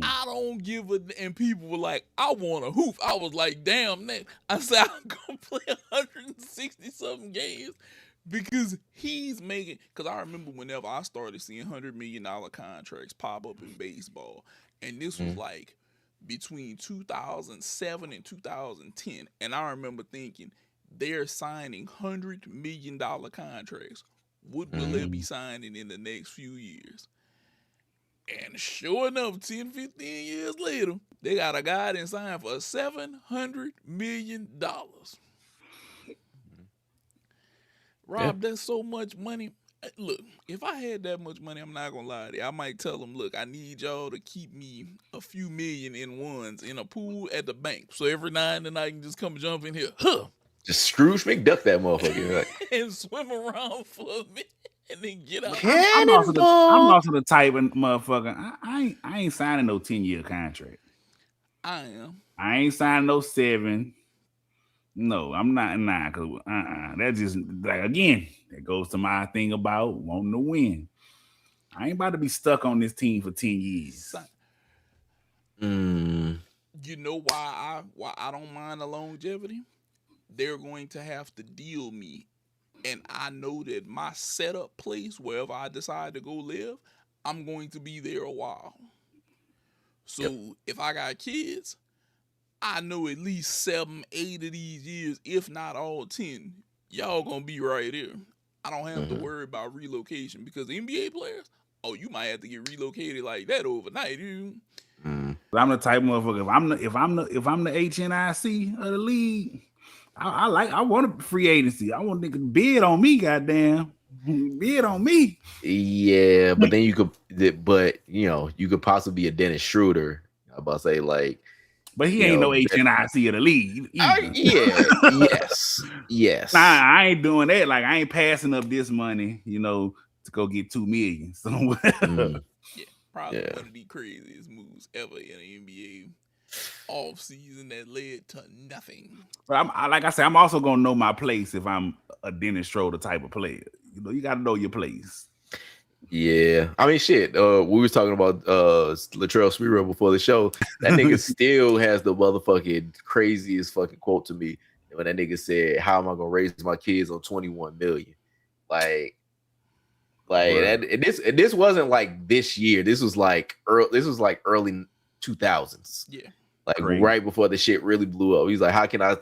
I don't give a. And people were like, I want a hoop. I was like, damn that. I said, I'm gonna play 160 something games. Because he's making, because I remember whenever I started seeing $100 million contracts pop up in baseball, and this was like between 2007 and 2010, and I remember thinking, they're signing $100 million contracts. What will they be signing in the next few years? And sure enough, 10, 15 years later, they got a guy that signed for $700 million. Rob, that's so much money. Look, if I had that much money, I'm not gonna lie to you. I might tell them, look, I need y'all to keep me a few million in ones in a pool at the bank. So every now and then I can just come jump in here, just Scrooge McDuck that motherfucker. Like, and swim around for a minute and then get out. I'm also the type of motherfucker. I ain't signing no 10-year contract. I am. I ain't signing no 7. No, I'm not. Nah, cause that just like again, that goes to my thing about wanting to win. I ain't about to be stuck on this team for 10 years. You know why I don't mind the longevity? They're going to have to deal me, and I know that my setup place, wherever I decide to go live, I'm going to be there a while. So if I got kids, I know at least 7, 8 of these years, if not all 10, y'all gonna be right here. I don't have to worry about relocation, because NBA players, you might have to get relocated like that overnight, dude. I'm the type of motherfucker. If I'm the HNIC of the league, I want a free agency. I want niggas to bid on me, goddamn. Bid on me. Yeah, but then you could possibly be a Dennis Schroeder. I'm about to say, like, but he ain't no HNIC of the league. Yes. Nah, I ain't doing that. Like, I ain't passing up this money, to go get $2 million. So, probably one of the craziest moves ever in an NBA off season that led to nothing. But like I said, I'm also gonna know my place if I'm a Dennis Schroeder type of player. You got to know your place. Yeah, I mean, shit. We was talking about Latrell Sprewell before the show. That nigga still has the motherfucking craziest fucking quote to me when that nigga said, "How am I gonna raise my kids on 21 million?" Like that. And this wasn't like this year. This was like early 2000s. Yeah. Like right before the shit really blew up. He's like, how can I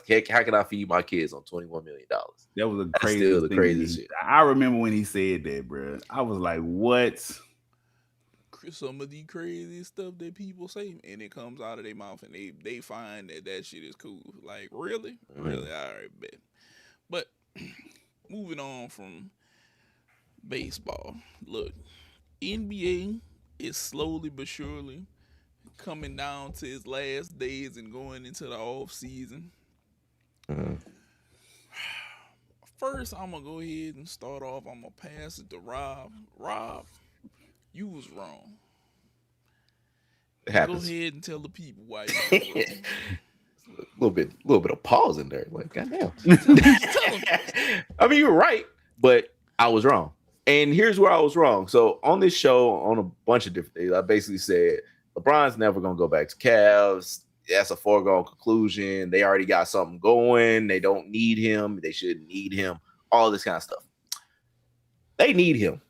feed my kids on $21 million? That was the craziest shit. I remember when he said that, bro. I was like, what? Some of the crazy stuff that people say, and it comes out of their mouth, and they find that shit is cool. Like, really? Really? All right, bet. But moving on from baseball. Look, NBA is slowly but surely coming down to his last days and going into the off season. First, I'm gonna go ahead and start off. I'm gonna pass it to Rob. Rob, you was wrong. It happens. Go ahead and tell the people why you was wrong. A little bit of pause in there. Like, goddamn. I mean, you're right, but I was wrong. And here's where I was wrong. So on this show, on a bunch of different things, I basically said LeBron's never gonna go back to Cavs. That's a foregone conclusion. They already got something going. They don't need him. They shouldn't need him. All this kind of stuff. They need him.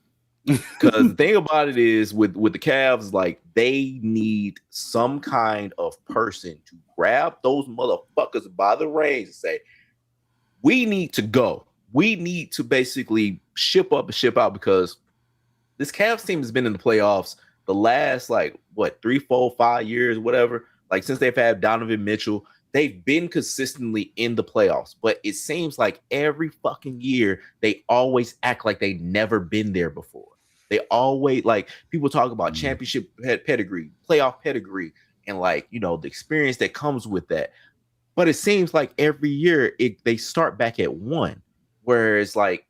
Because the thing about it is with the Cavs, like they need some kind of person to grab those motherfuckers by the reins and say, we need to go. We need to basically ship up and ship out because this Cavs team has been in the playoffs the last like what 3, 4, 5 years, whatever. Like since they've had Donovan Mitchell, they've been consistently in the playoffs. But it seems like every fucking year they always act like they never been there before. They always like people talk about championship pedigree, playoff pedigree, and like the experience that comes with that. But it seems like every year they start back at one, whereas like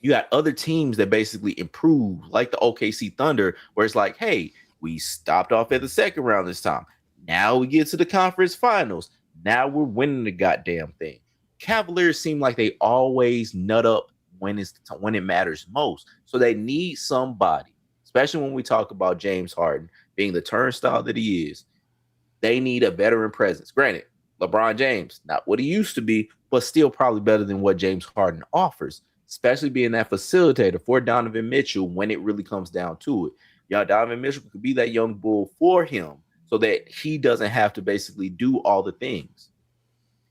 you got other teams that basically improve, like the OKC Thunder, where it's like, hey, we stopped off at the second round this time. Now we get to the conference finals. Now we're winning the goddamn thing. Cavaliers seem like they always nut up when it matters most. So they need somebody, especially when we talk about James Harden being the turnstile that he is. They need a veteran presence. Granted, LeBron James, not what he used to be, but still probably better than what James Harden offers, especially being that facilitator for Donovan Mitchell when it really comes down to it. Donovan Mitchell could be that young bull for him so that he doesn't have to basically do all the things.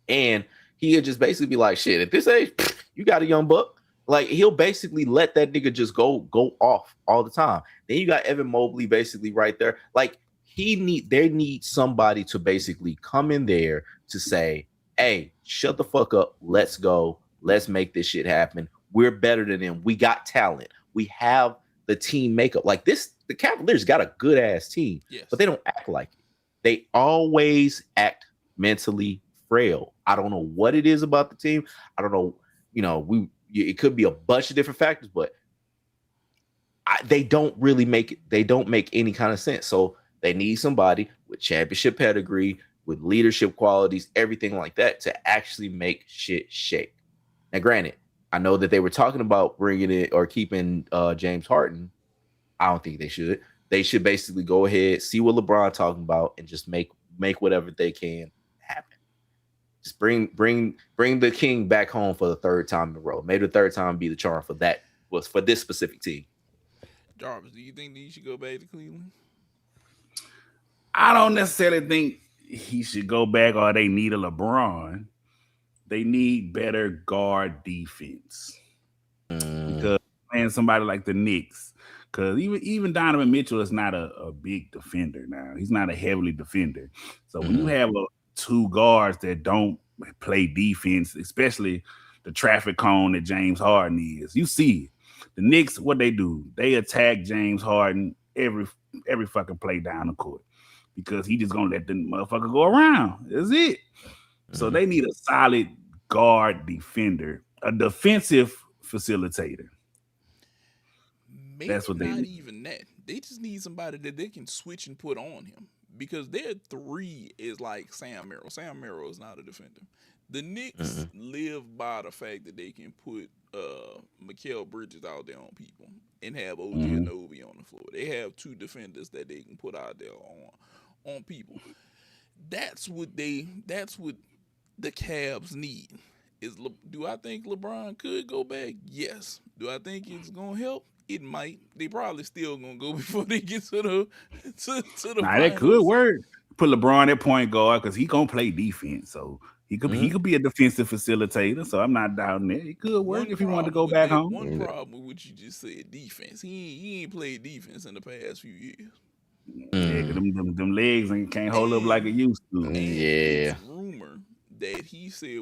And he would just basically be like, shit, at this age, you got a young buck. Like he'll basically let that nigga just go off all the time. Then you got Evan Mobley basically right there. Like they need somebody to basically come in there to say, hey, shut the fuck up. Let's go. Let's make this shit happen. We're better than them. We got talent. We have the team makeup. Like this, the Cavaliers got a good ass team, Yes. but they don't act like it. They always act mentally frail. I don't know what it is about the team. I don't know, it could be a bunch of different factors, but they don't really make it. They don't make any kind of sense. So they need somebody with championship pedigree, with leadership qualities, everything like that to actually make shit shake. Now, granted, I know that they were talking about bringing it or keeping James Harden. I don't think they should. They should basically go ahead, see what LeBron talking about, and just make whatever they can happen. Just bring the king back home for the third time in a row. Maybe the third time be the charm for that was for this specific team. Jarvis, do you think that he should go back to Cleveland? I don't necessarily think he should go back or they need a LeBron. They need better guard defense. Because playing somebody like the Knicks, because even Donovan Mitchell is not a big defender now. He's not a heavily defender. So when you have two guards that don't play defense, especially the traffic cone that James Harden is, you see it. The Knicks, what they do, they attack James Harden every fucking play down the court because he just gonna let the motherfucker go around. That's it. So they need a solid guard defender, a defensive facilitator. Maybe that's what not even that. They just need somebody that they can switch and put on him because their three is like Sam Merrill. Sam Merrill is not a defender. The Knicks live by the fact that they can put Mikal Bridges out there on people and have OG Anunoby on the floor. They have two defenders that they can put out there on people. That's what the Cavs need. Do I think LeBron could go back? Yes. Do I think it's gonna help? It might. They probably still gonna go before they get to the that could work. Put LeBron at point guard because he gonna play defense, so he could be a defensive facilitator. So I'm not doubting that. It could work if he wanted to go back home. One problem with what you just said, defense. He ain't played defense in the past few years. Yeah, them legs can't hold up like it used to. Yeah. It's rumor that he said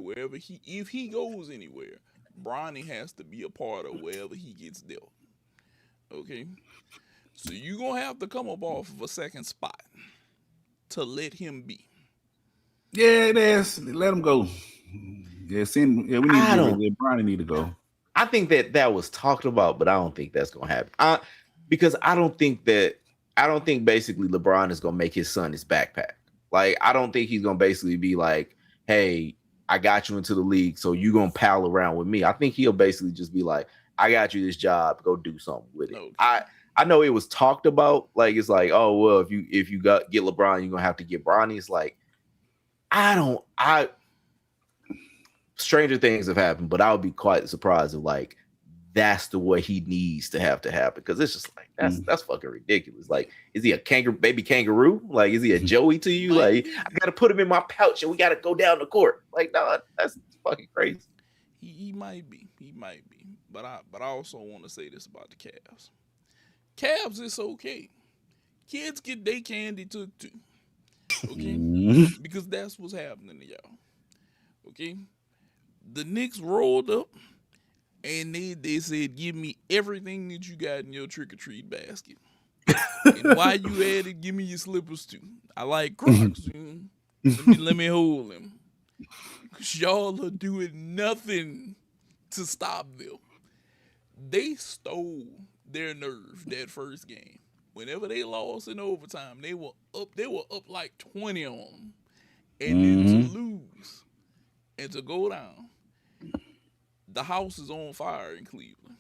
if he goes anywhere, Bronny has to be a part of wherever he gets dealt. Okay, so you gonna have to come up off of a second spot to let him be. Yeah, it is. Let him go. Yeah, we need Bronny need to go. I think that was talked about, but I don't think that's gonna happen. Because I don't think basically LeBron is gonna make his son his backpack. Like I don't think he's gonna basically be like, hey, I got you into the league, so you gonna pal around with me. I think he'll basically just be like, I got you this job, go do something with it. Okay. I know it was talked about, like it's like, oh well, if you get LeBron, you're gonna have to get Bronny. It's like, stranger things have happened, but I would be quite surprised if like that's the way he needs to happen because it's just like that's fucking ridiculous. Like, is he a baby kangaroo? Like, is he a Joey to you? Like, I gotta put him in my pouch and we gotta go down the court. Like, no, that's fucking crazy. He might be. But I also want to say this about the Cavs. Cavs is okay. Kids get their candy took too. Okay? Because that's what's happening to y'all. Okay? The Knicks rolled up and they said, give me everything that you got in your trick-or-treat basket. And while you at it, give me your slippers too. I like Crocs. Let me hold them. Because y'all are doing nothing to stop them. They stole their nerve that first game. Whenever they lost in overtime, they were up like 20 on them. And then to lose and to go down, the house is on fire in Cleveland.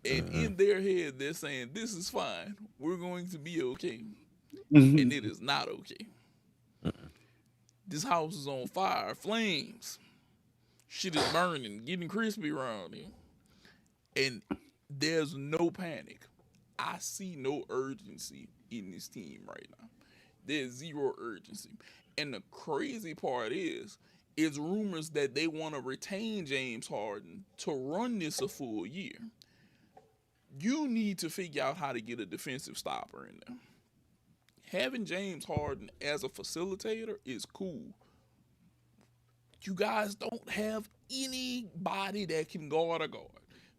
And in their head, they're saying, this is fine. We're going to be okay. And it is not okay. This house is on fire. Flames. Shit is burning, getting crispy around here. And there's no panic. I see no urgency in this team right now. There's zero urgency. And the crazy part is rumors that they want to retain James Harden to run this a full year. You need to figure out how to get a defensive stopper in there. Having James Harden as a facilitator is cool. You guys don't have anybody that can guard a guard.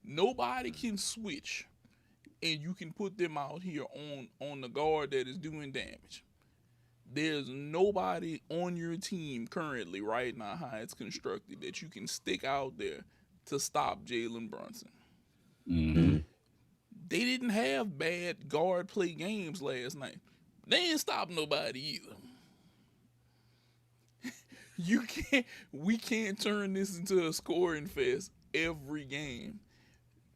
Nobody can switch, and you can put them out here on the guard that is doing damage. There's nobody on your team currently right now how it's constructed that you can stick out there to stop Jalen Brunson. They didn't have bad guard play games last night. They ain't stop nobody either. We can't turn this into a scoring fest every game.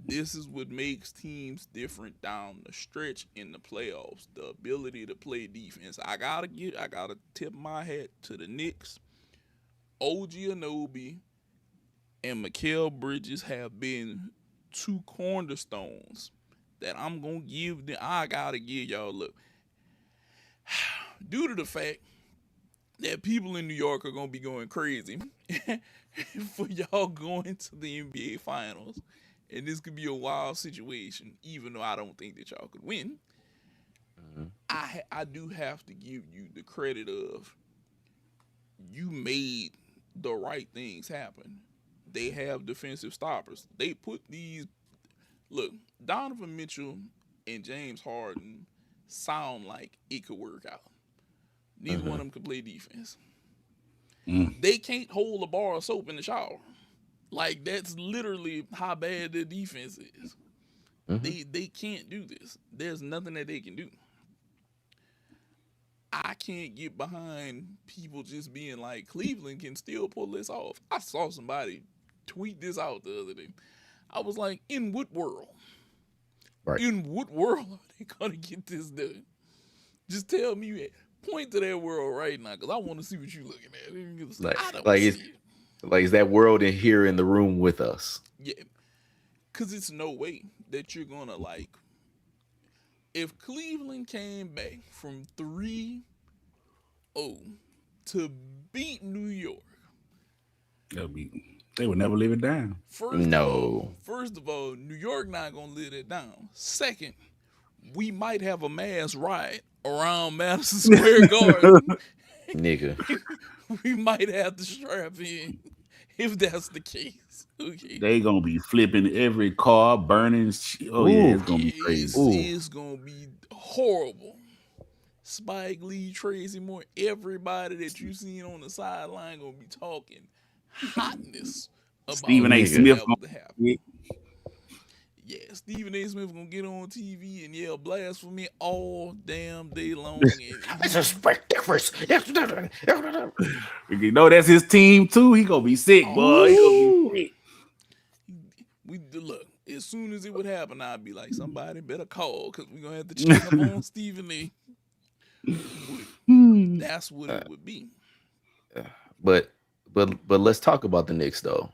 This is what makes teams different down the stretch in the playoffs. The ability to play defense. I gotta tip my hat to the Knicks. OG Anunoby and Mikal Bridges have been two cornerstones that I'm gonna give them. I gotta give y'all look. Due to the fact that people in New York are gonna be going crazy for y'all going to the NBA Finals. And this could be a wild situation, even though I don't think that y'all could win. I do have to give you the credit of you made the right things happen. They have defensive stoppers. They put these... Look, Donovan Mitchell and James Harden sound like it could work out. Neither one of them can play defense. They can't hold a bar of soap in the shower. Like, that's literally how bad their defense is. They can't do this. There's nothing that they can do. I can't get behind people just being like, Cleveland can still pull this off. I saw somebody tweet this out the other day. I was like, in what world? Right. In what world are they going to get this done? Just tell me, point to that world right now, because I want to see what you're looking at. I don't see it. Like, is that world in here in the room with us? Yeah. Because it's no way that you're going to, like, if Cleveland came back from 3-0 to beat New York, they would never live it down. First of all, New York not going to live it down. Second, we might have a mass riot around Madison Square Garden. Nigga. We might have to strap in if that's the case. Okay. They gonna be flipping every car, burning. It's gonna be crazy. It's gonna be horrible. Spike Lee, Tracy Moore, everybody that you seen on the sideline gonna be talking hotness about Stephen A. Smith. Yeah, Stephen A. Smith gonna get on TV and yell blasphemy all damn day long. This is ridiculous. You know that's his team too. He gonna be sick, boy. He gonna be sick. Look, as soon as it would happen, I'd be like, somebody better call because we're gonna have to check up on Stephen A. That's what it would be. But let's talk about the Knicks though.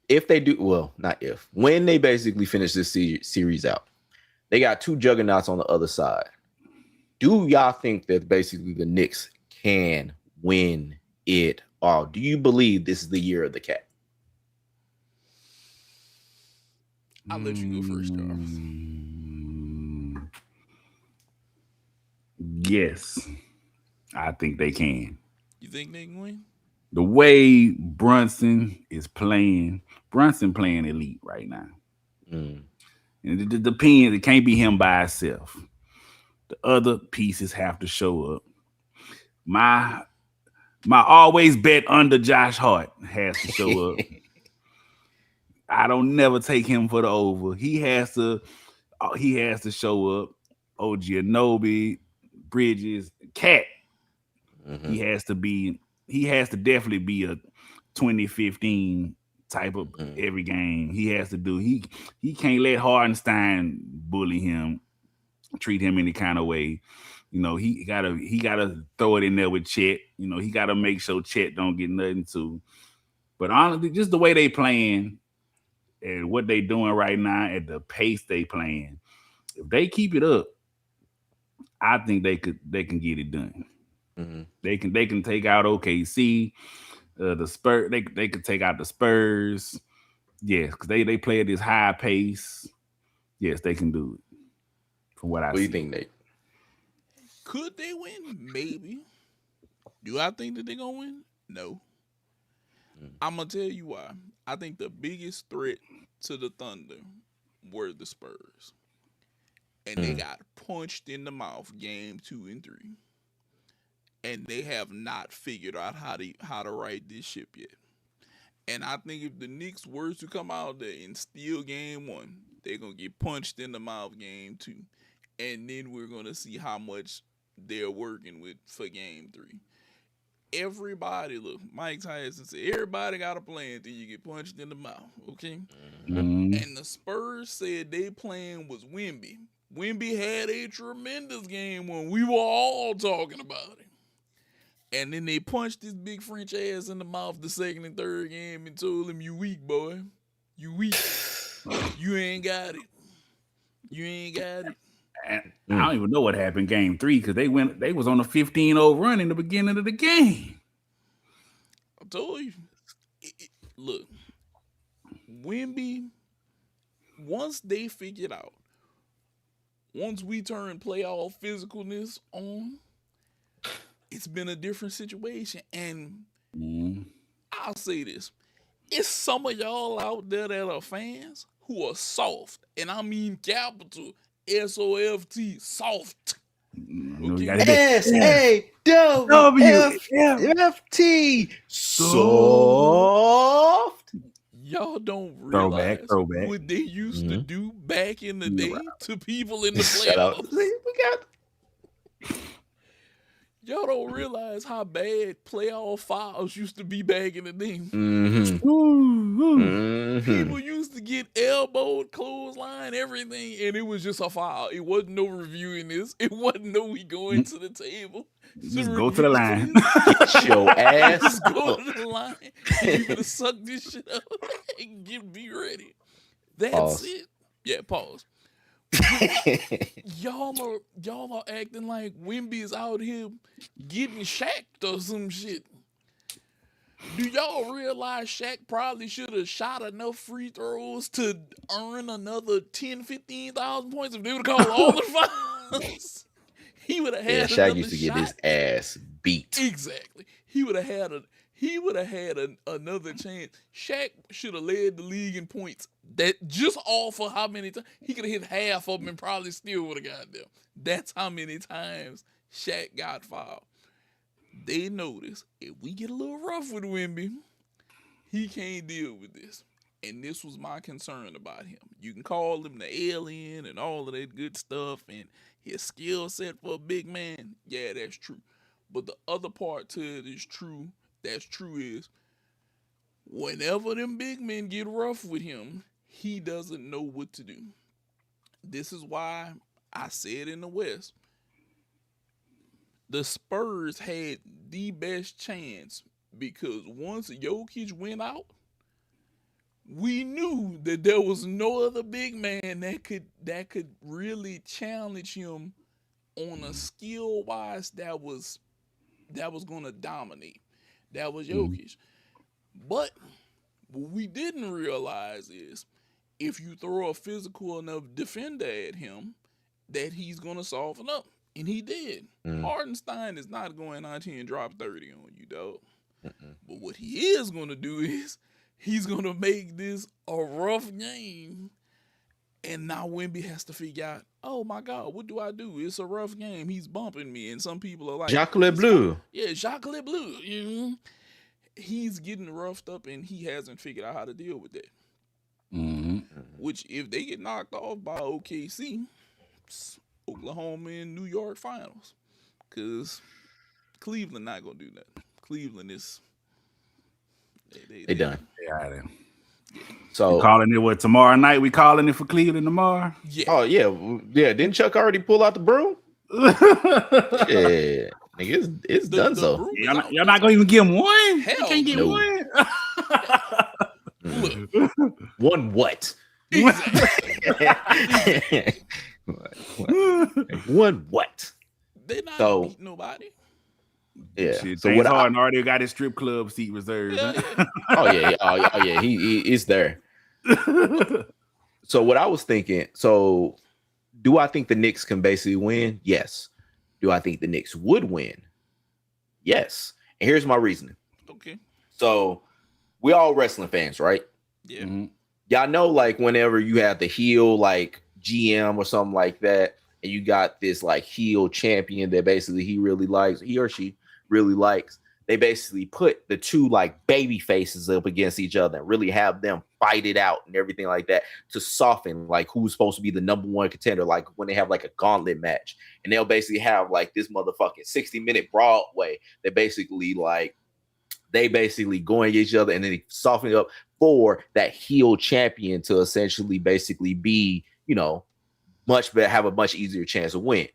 if they do, well, not if, when they basically finish this series out, they got two juggernauts on the other side. Do y'all think that basically the Knicks can win it all? Do you believe this is the year of the cat? I'll let you go first, Charles. Yes, I think they can. You think they can win? The way Brunson playing elite right now. Mm. And it depends. It can't be him by himself. The other pieces have to show up. My always bet under Josh Hart has to show up. I don't never take him for the over. He has to show up. OG Anobi, Bridges, Cat. Mm-hmm. He has to definitely be a 2015 type of every game. He has to do. He can't let Hardenstein bully him, treat him any kind of way. You know, he gotta throw it in there with Chet. You know, he gotta make sure Chet don't get nothing to. But honestly, just the way they playing and what they doing right now at the pace they playing, if they keep it up, I think they can get it done. Mm-hmm. They can take out OKC, the Spurs. They could take out the Spurs. Yes, because they play at this high pace. Yes, they can do it. From what I see. What do you think, Nate? Could they win? Maybe. Do I think that they're gonna win? No. I'm gonna tell you why. I think the biggest threat to the Thunder were the Spurs. And they got punched in the mouth game 2 and 3. And they have not figured out how to right this ship yet. And I think if the Knicks were to come out there and steal game 1, they're gonna get punched in the mouth game 2. And then we're gonna see how much they're working with for game 3. Everybody, look, Mike Tyson said, everybody got a plan until you get punched in the mouth, okay? Mm-hmm. And the Spurs said their plan was Wemby. Wemby had a tremendous game when we were all talking about it. And then they punched this big French ass in the mouth the second and third game and told him, you weak, boy. You weak. You ain't got it. You ain't got it. And I don't even know what happened game 3 because they was on a 15-0 run in the beginning of the game. I told you. Look, Wemby, once they figured out, once we turn playoff physicalness on, it's been a different situation. And I'll say this. It's some of y'all out there that are fans who are soft. And I mean capital SOFT, soft. Okay. SAWFT, soft. Y'all don't realize throwback. what they used to do back in the day to people in the Shut up. playoffs. We got. Y'all don't realize how bad playoff fouls used to be back in the day. People used to get elbowed, clothesline, everything, and it was just a foul. It wasn't no reviewing this. It wasn't no we going to the table. Just go to the line. Get your ass. Just go to the line. And you gonna suck this shit up and be ready. That's it. Yeah, pause. Y'all are acting like Wemby is out here getting shacked or some shit. Do y'all realize Shaq probably should have shot enough free throws to earn another 10, 15,000 points if they would have called all the fouls? He would have had Shaq used to get his ass beat. Exactly. He would have had another chance. Shaq should have led the league in points. That just all for how many times he could have hit half of them and probably still would have got them. That's how many times Shaq got fouled. They notice if we get a little rough with Wemby, he can't deal with this. And this was my concern about him. You can call him the alien and all of that good stuff and his skill set for a big man. Yeah, that's true. But the other part to it is true. That's true is whenever them big men get rough with him, he doesn't know what to do. This is why I said in the West, the Spurs had the best chance because once Jokic went out, we knew that there was no other big man that could really challenge him on a skill wise that was gonna dominate. That was Jokic. But what we didn't realize is if you throw a physical enough defender at him, that he's gonna soften up. And he did. Hardenstein is not going out here and drop 30 on you, dog. But what he is gonna do is he's gonna make this a rough game. And now Wemby has to figure out, oh my God, what do I do? It's a rough game. He's bumping me. And some people are like, Jacques Bleu. yeah, Jacques Bleu. You know? He's getting roughed up and he hasn't figured out how to deal with that. Which, if they get knocked off by OKC, it's Oklahoma and New York finals. Because Cleveland not going to do nothing. Cleveland is... They done. Yeah. So we calling it what tomorrow night? We calling it for Cleveland tomorrow? Yeah. Oh yeah. Didn't Chuck already pull out the broom? Yeah, nigga, it's done so. Y'all not gonna even give him one? Hell, you can't get one. Look. One what? One what? They not beat nobody. Yeah. Shit, So James what? Harden already got his strip club seat reserved. Yeah. Oh yeah. He is there. So what I was thinking. So do I think the Knicks can basically win? Yes. Do I think the Knicks would win? Yes. And here's my reasoning. Okay. So we all wrestling fans, right? Yeah. Y'all know, like, whenever you have the heel, like, GM or something like that, and you got this, like, heel champion that basically he or she really likes, they basically put the two, like, baby faces up against each other and really have them fight it out and everything like that to soften, like, who's supposed to be the number one contender, like, when they have, like, a gauntlet match. And they'll basically have, like, this motherfucking 60-minute Broadway that basically, like, they basically going against each other and then they soften it up for that heel champion to essentially basically be, you know, much better, have a much easier chance to win.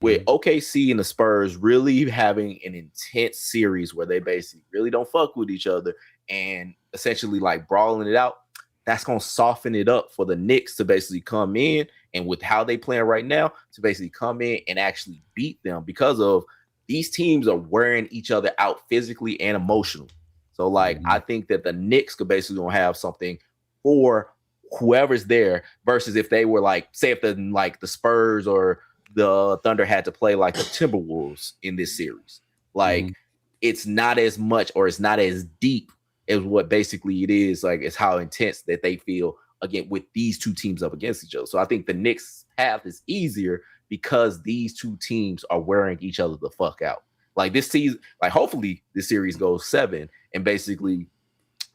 With OKC and the Spurs really having an intense series where they basically really don't fuck with each other and essentially like brawling it out, that's going to soften it up for the Knicks to basically come in and with how they playing right now to basically come in and actually beat them because of these teams are wearing each other out physically and emotionally. So, like, I think that the Knicks could basically gonna have something for whoever's there versus if they were like, say, if the Spurs or the Thunder had to play like the Timberwolves in this series. Like, it's not as much or it's not as deep as what basically it is. Like, it's how intense that they feel again with these two teams up against each other. So I think the Knicks path is easier because these two teams are wearing each other the fuck out. Like this season, like hopefully this series goes 7 and basically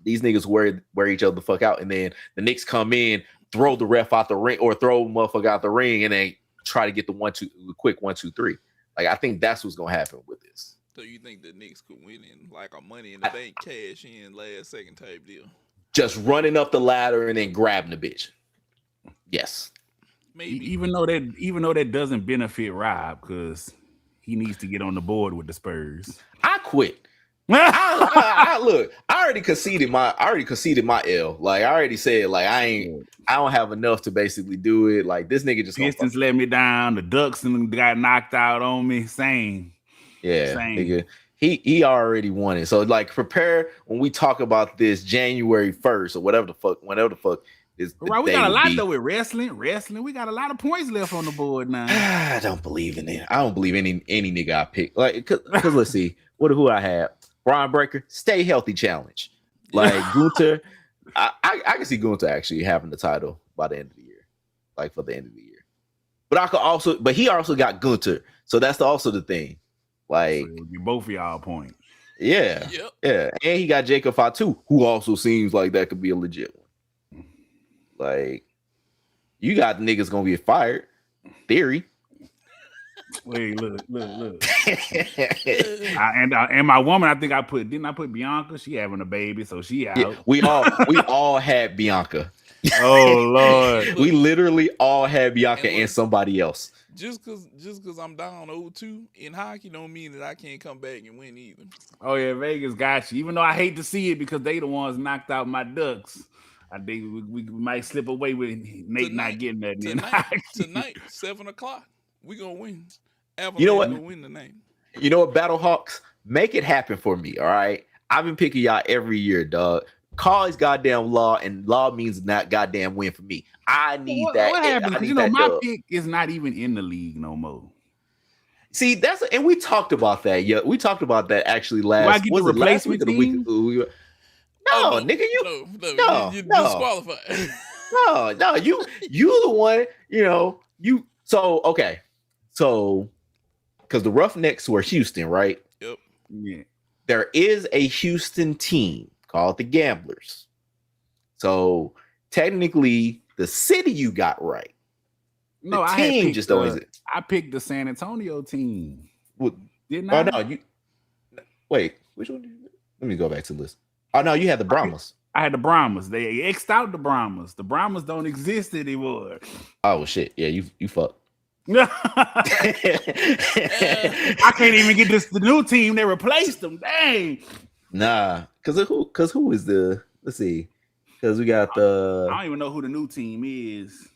these niggas wear each other the fuck out. And then the Knicks come in, throw the ref out the ring or throw motherfucker out the ring and they try to get the quick 1, 2, 3. Like I think that's what's gonna happen with this. So you think the Knicks could win in like a Money in the Bank cash in last second type deal? Just running up the ladder and then grabbing the bitch. Yes. Maybe. Even though that doesn't benefit Rob because he needs to get on the board with the Spurs. I quit. Look, I already conceded my L. Like I already said, like I don't have enough to basically do it. Like this nigga just Pistons let me down. The Ducks got knocked out on me. Same. Nigga. He already won it. So like prepare when we talk about this January 1st or whenever the fuck is. Right, we got a lot though with wrestling. We got a lot of points left on the board now. I don't believe in it. I don't believe any nigga I pick. Like because let's see who I have. Brian Breaker, stay healthy challenge. Like Gunther, I can see Gunther actually having the title by the end of the year, like for the end of the year. But he also got Gunther, so that's also the thing. Like so both of y'all points. Yeah, and he got Jacob Fatu, who also seems like that could be a legit one. Like you got niggas gonna be fired. Theory. Wait, look. And my woman, I think didn't I put Bianca? She having a baby, so she out. Yeah, we all had Bianca. Oh Lord. We literally all had Bianca and somebody else. Just cause I'm down 0-2 in hockey don't mean that I can't come back and win either. Oh yeah, Vegas got you. Even though I hate to see it because they the ones knocked out my Ducks. I think we might slip away with Nate not getting that. Tonight, 7:00, we gonna win. You know what? Gonna win the name. You know what, Battlehawks? Make it happen for me, all right? I've been picking y'all every year, dog. Call is goddamn law, and law means not goddamn win for me. I need that. What happened? I need you know, that my dub. pick is not even in the league no more. See, and we talked about that. Yeah, we talked about that actually last. Was it last week or the week? No, nigga, you disqualified. No, you the one. You know, you. So okay, so because the Roughnecks were Houston, right? Yep. Yeah. There is a Houston team called the Gamblers. So technically, the city you got right. No, the team just always. I picked the San Antonio team. Well, didn't I? Oh no, you. Wait, which one? Let me go back to the list. Oh no, you had the Brahmas. I had the Brahmas. They X'd out the Brahmas. The Brahmas don't exist anymore. Oh shit! Yeah, you fucked. I can't even get the new team. They replaced them. Dang. Nah, because who is the? Let's see. Because we got the. I don't even know who the new team is.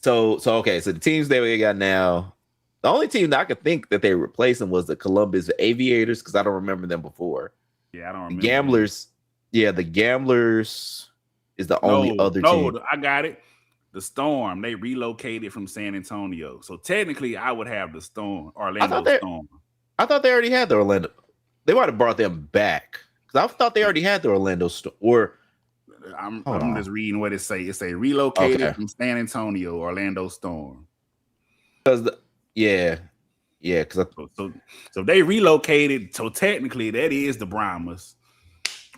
So okay. So the teams that we got now, the only team that I could think that they replaced them was the Columbus Aviators, because I don't remember them before. Yeah, I don't remember. The Gamblers. Yeah, the Gamblers is the only other team. No, I got it. The Storm. They relocated from San Antonio, so technically, I would have the Storm, Orlando Storm. I thought they already had the Orlando. They might have brought them back, because I thought they already had the Orlando Storm. Or I'm just reading what it say. It say relocated from San Antonio, Orlando Storm. Because because so they relocated. So technically, that is the Brahmas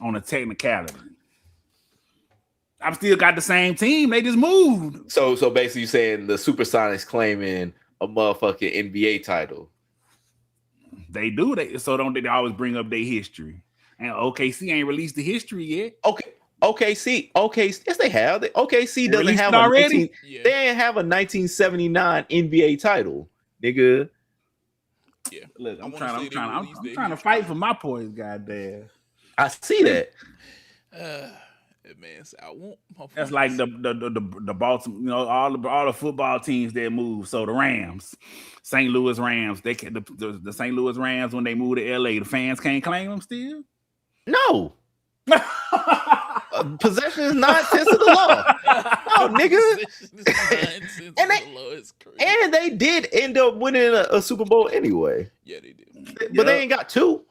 on a technicality. I've still got the same team. They just moved. So basically, you're saying the Supersonics claiming a motherfucking NBA title. They do. So don't they always bring up their history? And OKC ain't released the history yet. Okay. OKC, yes, they have. OKC doesn't have already. They ain't have a 1979 NBA title, nigga. Yeah, look, I'm trying to fight for my points, goddamn. I see that. Man, I want my points. That's like the Baltimore, you know, all the football teams that move. So the Rams, St. Louis Rams, the St. Louis Rams, when they move to LA, the fans can't claim them still. No. Possession is 9 cents of the law. No, nigga. And they did end up winning a Super Bowl anyway. Yeah, they did. But they ain't got two.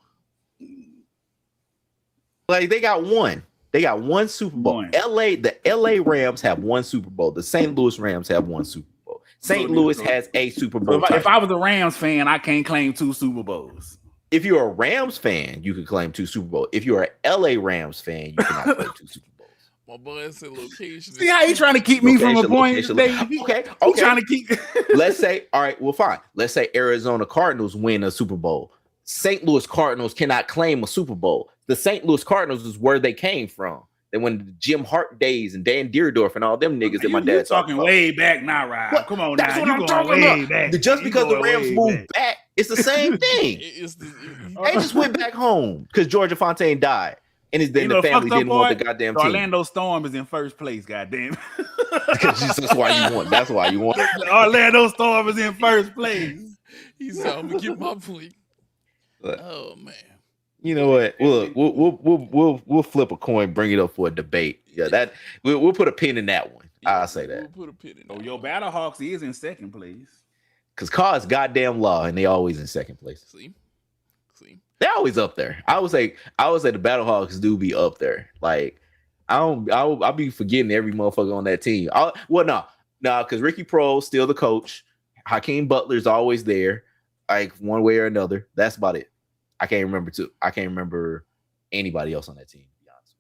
Like, they got one. They got one Super Bowl. The LA Rams have one Super Bowl. The St. Louis Rams have one Super Bowl. St. Louis has a Super Bowl. If I was a Rams fan, I can't claim 2 Super Bowls. If you're a Rams fan, you can claim 2 Super Bowls. If you're an LA Rams fan, you cannot claim 2 Super Bowls. My boy said location. See how he trying to keep me from a point? Okay. Trying to keep. Let's say, all right, well, fine. Let's say Arizona Cardinals win a Super Bowl. St. Louis Cardinals cannot claim a Super Bowl. The St. Louis Cardinals is where they came from. They went to the Jim Hart days and Dan Deerdorf and all them niggas that my dad talking way back now, Rob. Well, come on, that's now. what I'm talking about. Back. Just because the Rams moved back, it's the same thing. They just went back home because Georgia Fontaine died, and the family didn't want the goddamn team. Orlando Storm is in first place, goddamn. That's why you want. That's why you want. Orlando Storm is in first place. He said, "I'm gonna get my point." Oh man. You know what? We'll flip a coin, bring it up for a debate. Yeah, that we'll put a pin in that one. I'll say that. We'll put a pin in that. Your Battlehawks is in second place. Because Car's goddamn law, and they always in second place. See, they're always up there. I would say the Battlehawks do be up there. Like I'll be forgetting every motherfucker on that team. No, because Ricky Proehl's still the coach. Hakeem Butler's always there, like one way or another. That's about it. I can't remember anybody else on that team, to be honest.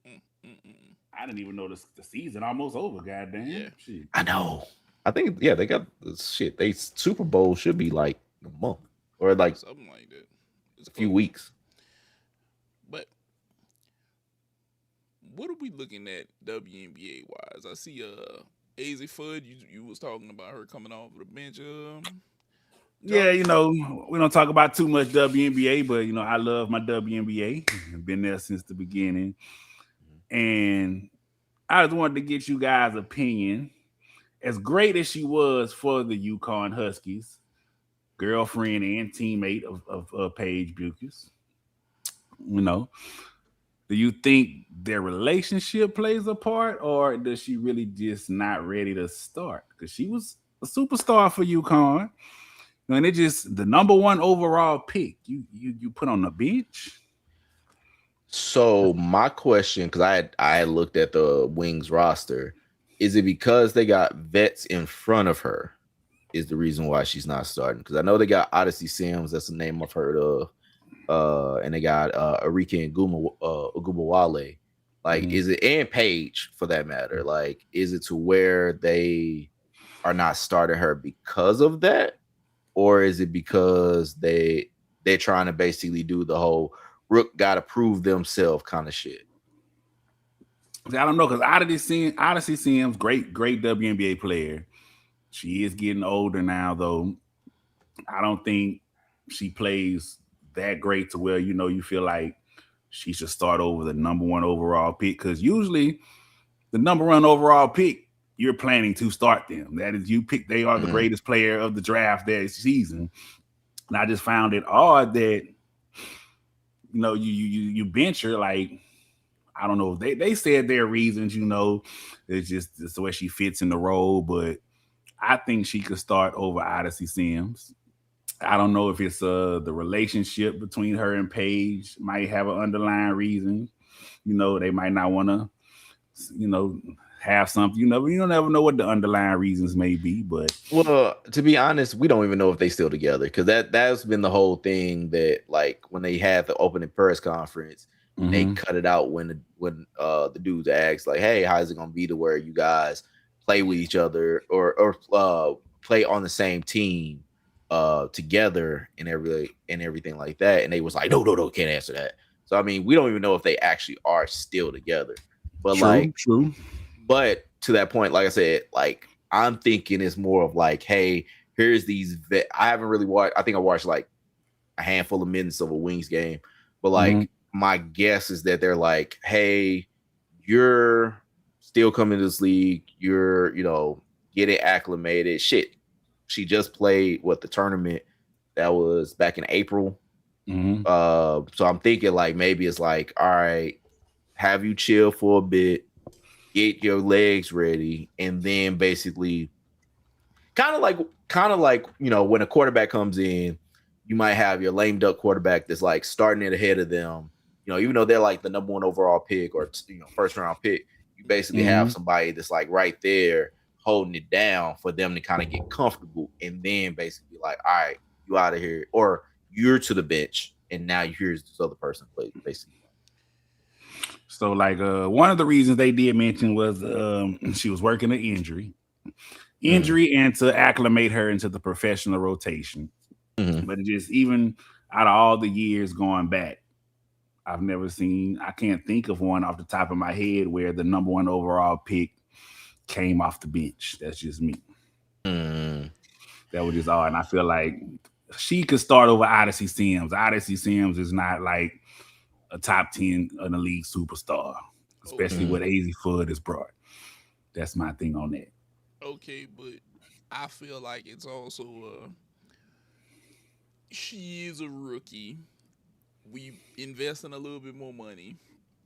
I didn't even know the season almost over, goddamn. Yeah. Shit. I know. I think, they got the shit. They Super Bowl should be like a month or like something like that. It's a few weeks. But what are we looking at WNBA wise? I see AZ Fudd, you was talking about her coming off the bench. Yeah, we don't talk about too much WNBA, but I love my WNBA. I've been there since the beginning. And I just wanted to get you guys' opinion. As great as she was for the UConn Huskies, girlfriend and teammate of Paige Buchers, you know, do you think their relationship plays a part, or does she really just not ready to start? Because she was a superstar for UConn, and it just the number one overall pick. You put on the bench. So my question, because I had looked at the Wings roster, is it because they got vets in front of her? Is the reason why she's not starting? Because I know they got Odyssey Sims, that's the name I've heard of, and they got Arike and Ogumawale. Like, Mhm. is it and Paige for that matter? Like, is it to where they are not starting her because of that, or is it because they're trying to basically do the whole Rook got to prove themselves kind of shit? I don't know because Odyssey Sims, great WNBA player. She is getting older now, though. I don't think she plays that great to where you feel like she should start over the number one overall pick. Because usually the number one overall pick, you're planning to start them. That is, you pick. They are the Mhm. greatest player of the draft that season. And I just found it odd that you bench her. Like, I don't know. They said their reasons. It's the way she fits in the role, but I think she could start over Odyssey Sims. I don't know if it's the relationship between her and Paige might have an underlying reason. They might not want to, you know, have something. You don't ever know what the underlying reasons may be, but Well, to be honest, we don't even know if they still together because that's been the whole thing that like when they had the opening press conference and they mm-hmm, cut it out when the dudes asked like, "Hey, how's it gonna be to where you guys play with each other or play on the same team together and everything like that?" And they was like, "No, can't answer that." So I mean, we don't even know if they actually are still together, but true, like true. but to that point, like I said, like I'm thinking it's more of like, hey, here's these I haven't really watched. I think I watched like a handful of minutes of a Wings game, but Mm-hmm, like my guess is that they're like, hey, you're still coming to this league. You're getting acclimated. Shit, she just played the tournament that was back in April. mm-hmm. So I'm thinking like maybe it's like, all right, have you chill for a bit, get your legs ready, and then basically kind of like when a quarterback comes in, you might have your lame duck quarterback that's like starting it ahead of them. Even though they're like the number one overall pick or first round pick, you basically have Mm-hmm. somebody that's like right there holding it down for them to kind of get comfortable, and then basically like, all right, you out of here, or you're to the bench, and now here's this other person plays basically. So, like, one of the reasons they did mention was she was working an Mm-hmm. injury, and to acclimate her into the professional rotation. Mm-hmm. But it just even out of all the years going back, I can't think of one off the top of my head where the number one overall pick came off the bench. That's just me. Mm-hmm. That was just all. And I feel like she could start over Odyssey Sims. Odyssey Sims is not like a top 10 in the league superstar, especially Okay, what AZ Fudd has brought. That's my thing on that. okay, but I feel like it's also she is a rookie. We investing a little bit more money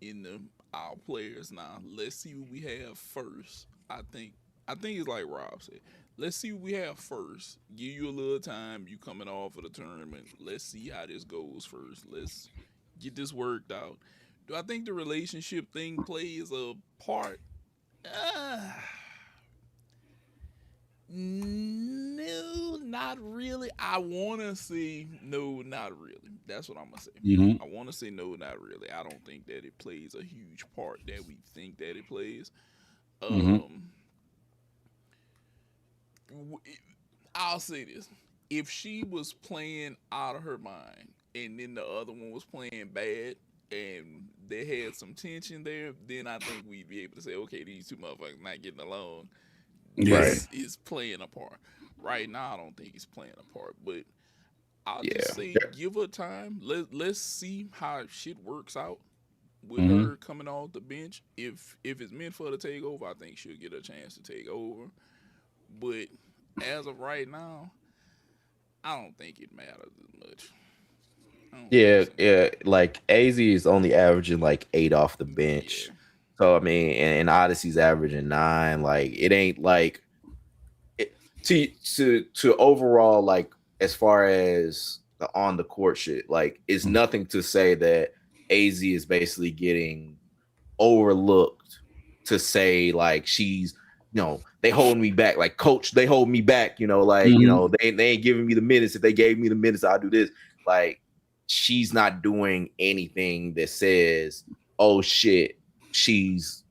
in our players now. Let's see what we have first. I think it's like Rob said. Let's see what we have first. Give you a little time. You coming off of the tournament. Let's see how this goes first. Let's get this worked out. Do I think the relationship thing plays a part? Uh, no, not really. I want to say no, not really. That's what I'm gonna say. Mm-hmm. I want to say no, not really. I don't think that it plays a huge part that we think that it plays. Mm-hmm. Um, I'll say this: if she was playing out of her mind, and then the other one was playing bad, and they had some tension there, then I think we'd be able to say, okay, these two motherfuckers not getting along. Yeah. Right. This is playing a part. Right now, I don't think it's playing a part, but I'll just Yeah. say give her time. Let's see how shit works out. with Mm-hmm. her coming off the bench, if it's meant for her to take over, I think she'll get a chance to take over. But as of right now, I don't think it matters as much. I don't think Yeah, so. yeah. Like AZ is only averaging like 8 off the bench. Yeah. So I mean, and Odyssey's averaging 9. Like it ain't like it, to overall, like as far as the on the court shit, like it's nothing to say that AZ is basically getting overlooked to say like she's, they hold me back, like coach, they hold me back, like Mm-hmm. they ain't giving me the minutes. If they gave me the minutes, I'll do this. Like she's not doing anything that says, oh shit, she's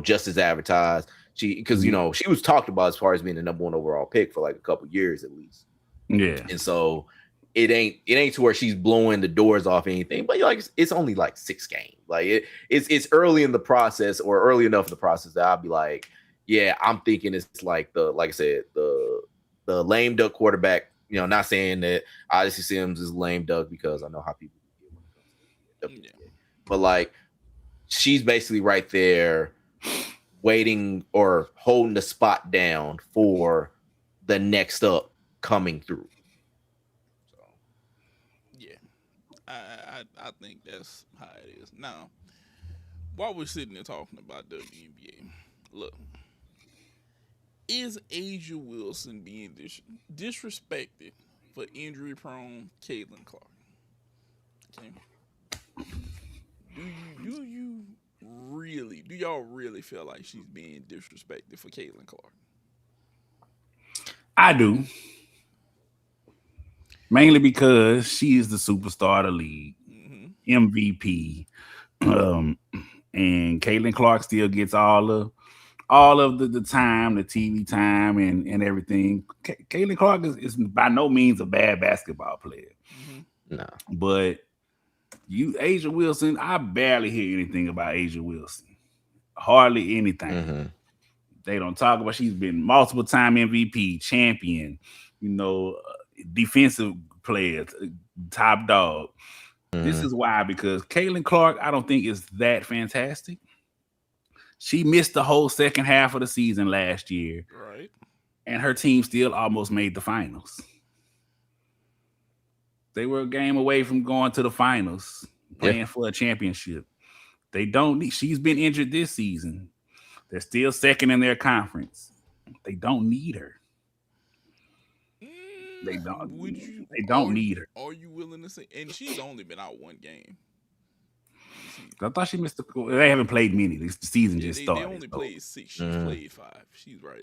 just as advertised. Because she was talked about as far as being the number 1 overall pick for like a couple years at least. Yeah. And so it ain't to where she's blowing the doors off anything, but like it's only like 6 games. Like it's early in the process, or early enough in the process that I'll be like, yeah, I'm thinking it's like like I said, the lame duck quarterback. Not saying that Odyssey Sims is lame duck, because I know how people get when it comes to the Yeah. WNBA. But like she's basically right there waiting or holding the spot down for the next up coming through. So Yeah. I think that's how it is. Now, while we're sitting there talking about WNBA, look, is Asia Wilson being disrespected for injury prone Caitlin Clark? Okay. Do y'all really feel like she's being disrespected for Caitlin Clark? I do. Mainly because she is the superstar of the league, Mm-hmm. MVP. Um, and Caitlin Clark still gets all of the time, the TV time, and everything. Caitlin Clark is by no means a bad basketball player, Mm-hmm. no. but Asia Wilson, I barely hear anything about Asia Wilson. Hardly anything. Mm-hmm. They don't talk about she's been multiple time MVP, champion, defensive player, top dog. This Mm-hmm. is why, because Caitlin Clark, I don't think is that fantastic. She missed the whole second half of the season last year, Right. and her team still almost made the finals. They were a game away from going to the finals, playing for a championship. They don't need. She's been injured this season. They're still second in their conference. They don't need her. They don't. Would you? They don't need her. Are you willing to say? And she's only been out 1 game. I thought she missed the. They haven't played many. The season Yeah, just they started. only played 6. She's Mm-hmm. played 5. She's right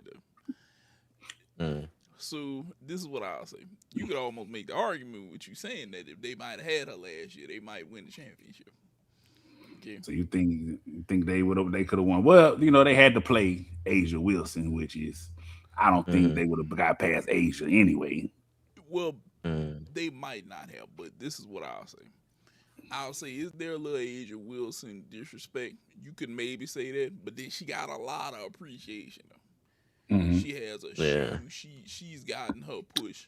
there. Mm-hmm. So this is what I'll say. You could almost make the argument with you saying that if they might have had her last year, they might win the championship. Okay. So you think they could have won? Well, they had to play Asia Wilson, which is I don't think they would have got past Asia anyway. Well, Mm-hmm. they might not have, but this is what I'll say. I'll say, is there a little Asia Wilson disrespect? You could maybe say that, but then she got a lot of appreciation though. Mm-hmm. She has a Yeah. shoe. She's gotten her push.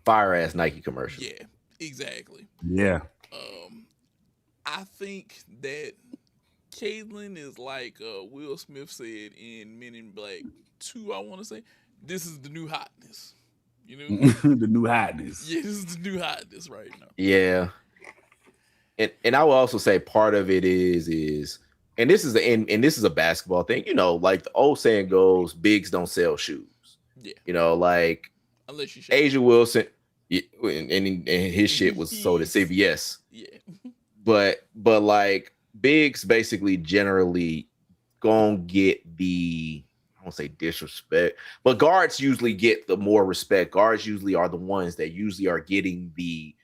Fire ass Nike commercial. Yeah, exactly. Yeah. I think that Caitlyn is like Will Smith said in Men in Black 2, I want to say. This is the new hotness. The new hotness. Yeah, this is the new hotness right now. Yeah. And I will also say part of it is and this is a basketball thing, like the old saying goes, bigs don't sell shoes. Yeah. Like Unless you Asia Wilson, and his shit was sold at CVS. Yeah. But like bigs basically generally gonna get I won't say disrespect, but guards usually get the more respect. Guards usually are the ones that usually are getting the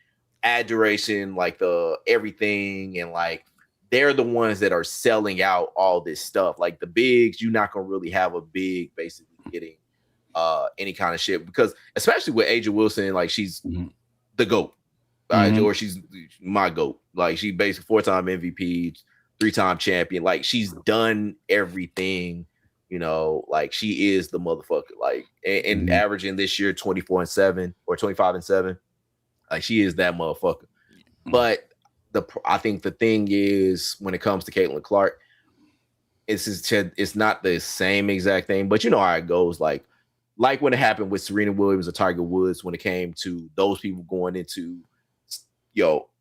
adoration, like the everything, and like they're the ones that are selling out all this stuff. Like the bigs, you're not gonna really have a big basically getting any kind of shit, because especially with Asia Wilson, like she's the GOAT, or she's my GOAT. Like she basically 4-time MVP, 3-time champion. Like she's done everything, like she is the motherfucker. Like and averaging this year 24-7 or 25-7. Like she is that motherfucker. But I think the thing is when it comes to Caitlin Clark, it's not the same exact thing, but you know how it goes. Like when it happened with Serena Williams or Tiger Woods, when it came to those people going into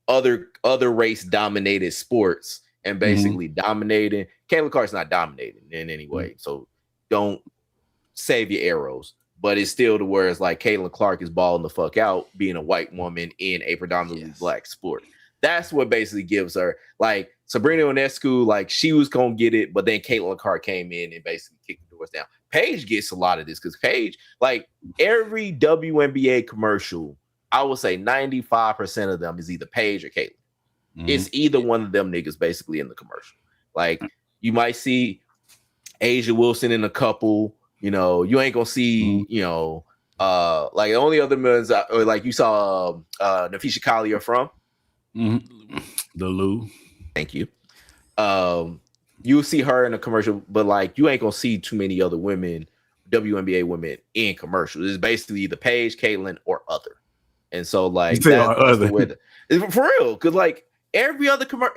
other race dominated sports and basically dominating. Caitlin Clark's not dominating in any way, so don't save your arrows. But it's still to where it's like Caitlin Clark is balling the fuck out, being a white woman in a predominantly black sport. That's what basically gives her, like, Sabrina Ionescu, like, she was gonna get it, but then Caitlin Clark came in and basically kicked the doors down. Paige gets a lot of this because Paige, like, every WNBA commercial, I would say 95% of them is either Paige or Caitlin. It's either one of them niggas basically in the commercial. Like, you might see Asia Wilson in a couple. You know, you ain't gonna see, like, the only other ones, like, you saw Nafisha Collier from the Lou. Thank you. You'll see her in a commercial, but like, you ain't gonna see too many other women, WNBA women, in commercials. It's basically either Paige, Caitlin, or other. And so, like, that's the way for real, because like every other commercial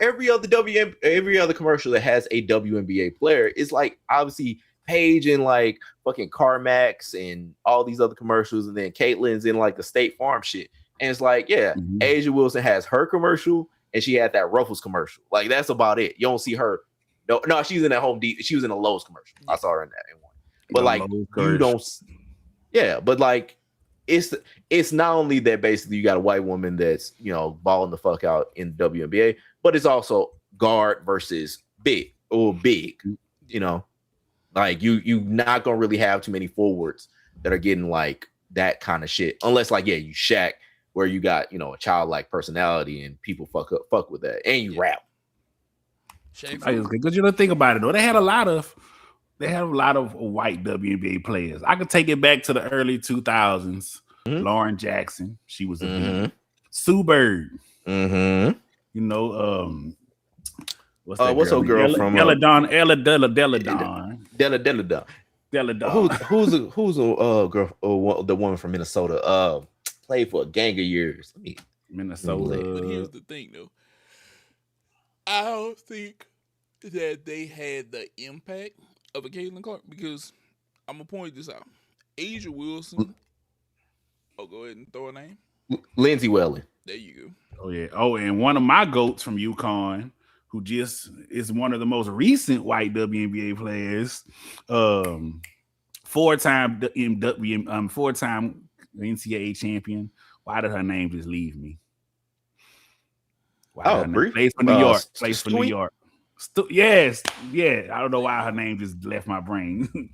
that has a WNBA player is like obviously Paige in like fucking CarMax and all these other commercials, and then Caitlin's in like the State Farm shit. And it's like, Asia Wilson has her commercial, and she had that Ruffles commercial. Like, that's about it. You don't see her. No, she's in that Home Depot. She was in a Lowe's commercial. I saw her in that one. But like, you don't. Yeah, but like, it's not only that basically you got a white woman that's balling the fuck out in the WNBA, but it's also guard versus big. Like, you not gonna really have too many forwards that are getting like that kind of shit, unless like you Shaq, where you got a childlike personality and people fuck with that, and you rap. Because think about it though, they had a lot of white WNBA players. I could take it back to the early 2000s. Lauren Jackson, she was a Sue Bird. What's her girl from Ella Don. Who's a girl? The woman from Minnesota. Played for a gang of years. Minnesota. But here's the thing, though. I don't think that they had the impact of a Caitlin Clark, because I'm gonna point this out. Asia Wilson. Oh, go ahead and throw a name. Lindsay Whalen. There you go. Oh yeah. Oh, and one of my goats from UConn, who just is one of the most recent white WNBA players, four-time NCAA champion. Why did her name just leave me? Plays for New York. Plays for New York. Yes. Yeah. I don't know why her name just left my brain.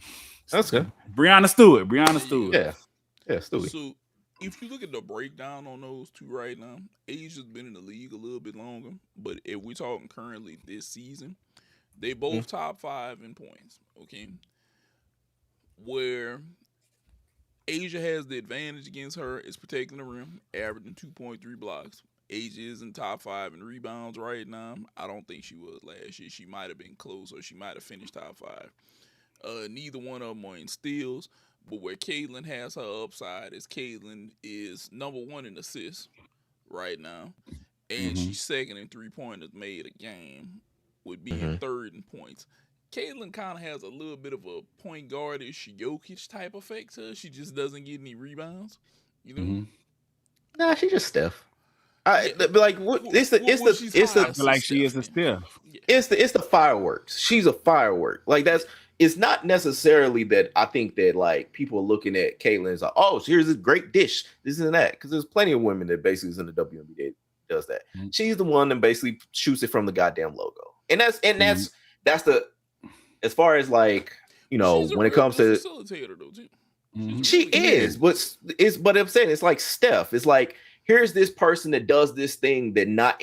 That's good. Brianna Stewart. Yeah, Stewie. So if you look at the breakdown on those two right now, Asia's been in the league a little bit longer, but if we're talking currently this season, they both top 5 in points. Okay, where Asia has the advantage against her is protecting the rim, averaging 2.3 blocks. Asia is in top 5 in rebounds right now. I don't think she was last year. She might have been close, or she might have finished top 5. Neither one of them are in steals. But where Caitlin has her upside is Caitlin is number 1 in assists right now. And she's second in 3-pointers made a game, with being third in points. Caitlin kind of has a little bit of a point guard-ish Jokic type effect to her. She just doesn't get any rebounds. Nah, she just Steph. Like, it's the fireworks. She's a firework. Like, it's not necessarily that I think that like people are looking at Caitlin as like, oh, here's this great dish, this and that, because there's plenty of women that basically is in the WNBA does that. She's the one that basically shoots it from the goddamn logo, and that's the, as far as like when it comes to facilitator though too. She is, but I'm saying it's like Steph. It's like, here's this person that does this thing that not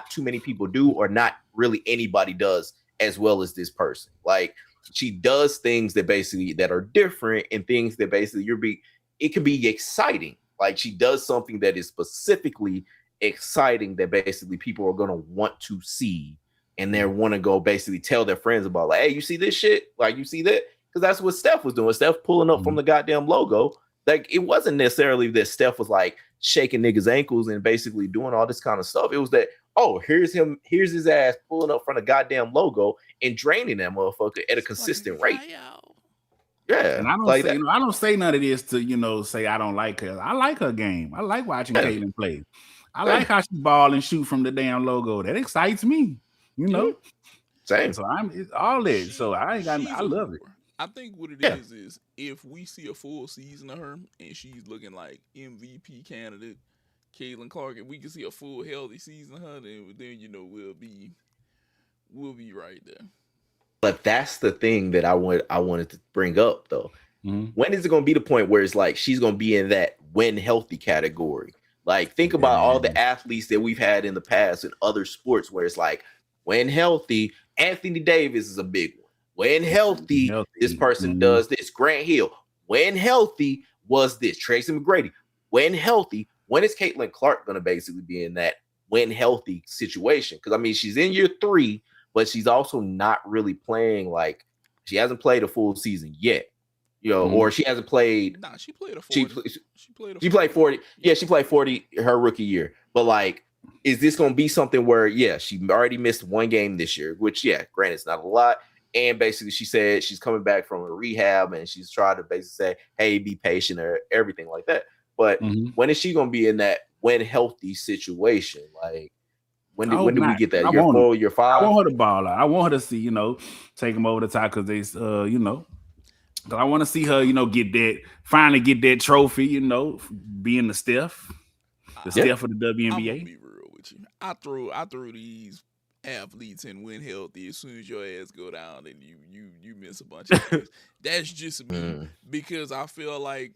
too many people do, or not really anybody does as well as this person. Like, she does things that are different, and things that basically it can be exciting. Like, she does something that is specifically exciting that basically people are going to want to see, and they want to go basically tell their friends about, like, hey, you see this shit? Like, you see that? Because that's what Steph was doing. Steph pulling up from the goddamn logo. Like, it wasn't necessarily that Steph was like shaking niggas' ankles and basically doing all this kind of stuff. It was that Oh, here's his ass pulling up from the goddamn logo and draining that motherfucker at a It's like consistent rate. tryout. Yeah, And I don't like say, that. I don't say none of this to, say I don't like her. I like her game. I like watching Yeah, Caitlin play. I yeah. like how she ball and shoot from the damn logo. That excites me, Mhm. Same. So it's all that. So I She's a love it. whore. I think what it Yeah. is if we see a full season of her and she's looking like MVP candidate Caitlin Clark, and we can see a full healthy season of her, then we'll be right there. But that's the thing that I wanted to bring up though. Mhm. When is it going to be the point where it's like she's going to be in that when healthy category? Like think about all the Yeah. athletes that we've had in the past in other sports where it's like when healthy, Anthony Davis is a big one. When healthy, this Healthy. person does this. Grant Hill, when healthy, was this. Tracy McGrady, when healthy, when is Caitlin Clark going to basically be in that when healthy situation? Because I mean, she's in year 3, but she's also not really playing like she hasn't played a full season yet, or she hasn't played. Nah, she played a She 40. She played a she played 40. 40. Yeah, she played 40 her rookie year. But like, is this going to be something where, yeah, she already missed one game this year, which, yeah, granted, it's not a lot. And basically, she said she's coming back from a rehab and she's trying to basically say, hey, be patient or everything like that. But when is she going to be in that when healthy situation? Like, I hope when do we not. get that? I Year want 4, year I 5? want her to ball out. I want her to see, take them over the top because they, but I want to see her, finally get that trophy, being the Steph Yeah. of the I'm gonna WNBA. be real with you. I throw these athletes and win healthy as soon as your ass go down and you miss a bunch of games. That's just me because I feel like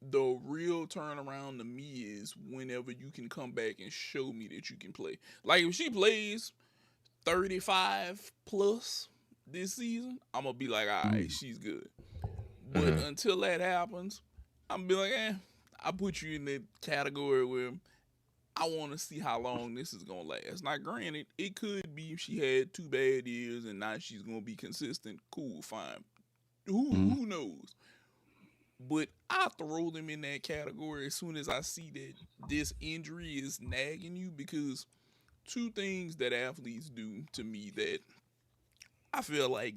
the real turnaround to me is whenever you can come back and show me that you can play. Like if she plays 35 plus this season, I'm gonna be like, all right, she's good. But until that happens, I'm gonna be like, I put you in that category where I want to see how long this is gonna last. Now, granted, it could be if she had 2 bad years and now she's gonna be consistent. Cool, fine. Who knows? But I throw them in that category as soon as I see that this injury is nagging you because two things that athletes do to me that I feel like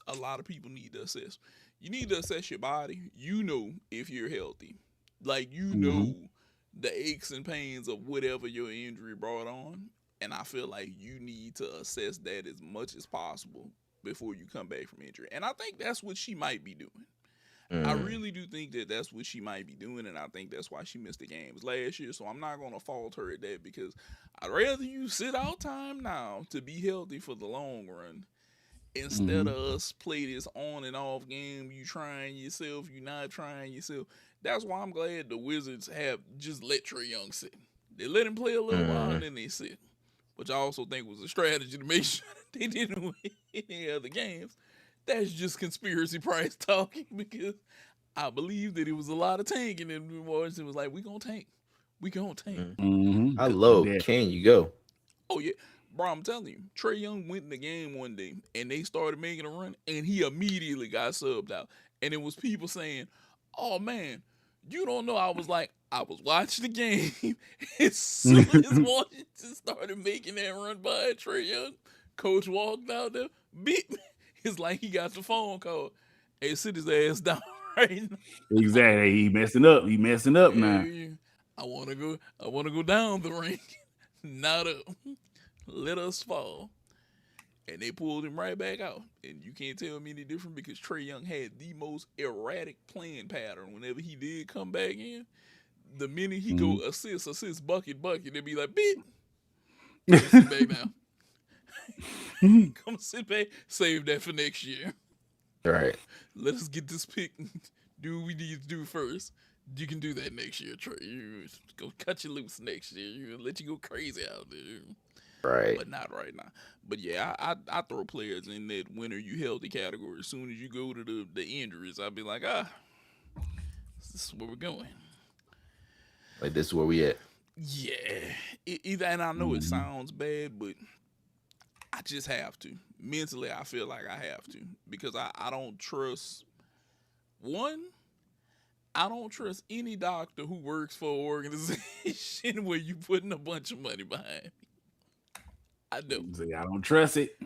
a lot of people need to assess. You need to assess your body. You know if you're healthy. Like you know the aches and pains of whatever your injury brought on. And I feel like you need to assess that as much as possible before you come back from injury. And I think that's what she might be doing. I really do think that that's what she might be doing, and I think that's why she missed the games last year. So I'm not going to fault her at that because I'd rather you sit out time now to be healthy for the long run instead of us play this on and off game. You trying yourself, you not trying yourself. That's why I'm glad the Wizards have just let Trae Young sit. They let him play a little while and then they sit, which I also think was a strategy to make sure that they didn't win any other games. That's just conspiracy price talking because I believe that it was a lot of tanking in New Orleans. It was like, we gonna tank. We gonna tank. How low That. can you go? Oh yeah. Bro, I'm telling you, Trae Young went in the game one day and they started making a run and he immediately got subbed out. And it was people saying, oh man, you don't know. I was like, I was watching the game. As soon as Washington started making that run by Trae Young, coach walked out there, beat me. It's like he got the phone call. Hey, sit his ass down right now. Exactly. He messing up. He messing up now. Hey, I wanna go down the ring. Not up. Let us fall. And they pulled him right back out. And you can't tell me any different because Trae Young had the most erratic playing pattern whenever he did come back in. The minute he go assist, bucket, they'd be like, beat. Come sit back now. Come sit back. Save that for next year. All right. Let us get this pick. Do what we need to do first. You can do that next year, Trae. You go cut you loose next year. You let you go crazy out there. Right. But not right now. But yeah, I throw players in that when are you healthy category. As soon as you go to the injuries, I'll be like, this is where we're going. Like this is where we at. Yeah. Either, and I know it sounds bad, but I just have to. Mentally, I feel like I have to. Because I don't trust I don't trust any doctor who works for an organization where you putting a bunch of money behind me. I do. See, I don't trust it.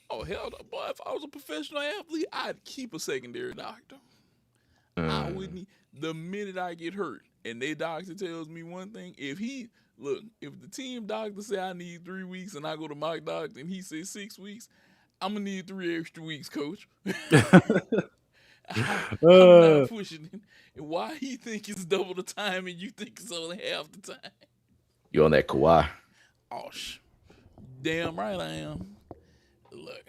Oh hell no, boy! If I was a professional athlete, I'd keep a secondary doctor. I Mm. wouldn't. The minute I get hurt and their doctor tells me one thing, if the team doctor say I need 3 weeks and I go to my doctor and he says 6 weeks, I'm gonna need 3 extra weeks, coach. I'm not Uh, pushing it. And why he think it's double the time and you think it's only half the time? You on that Kawhi? Oh, damn right I am. Look,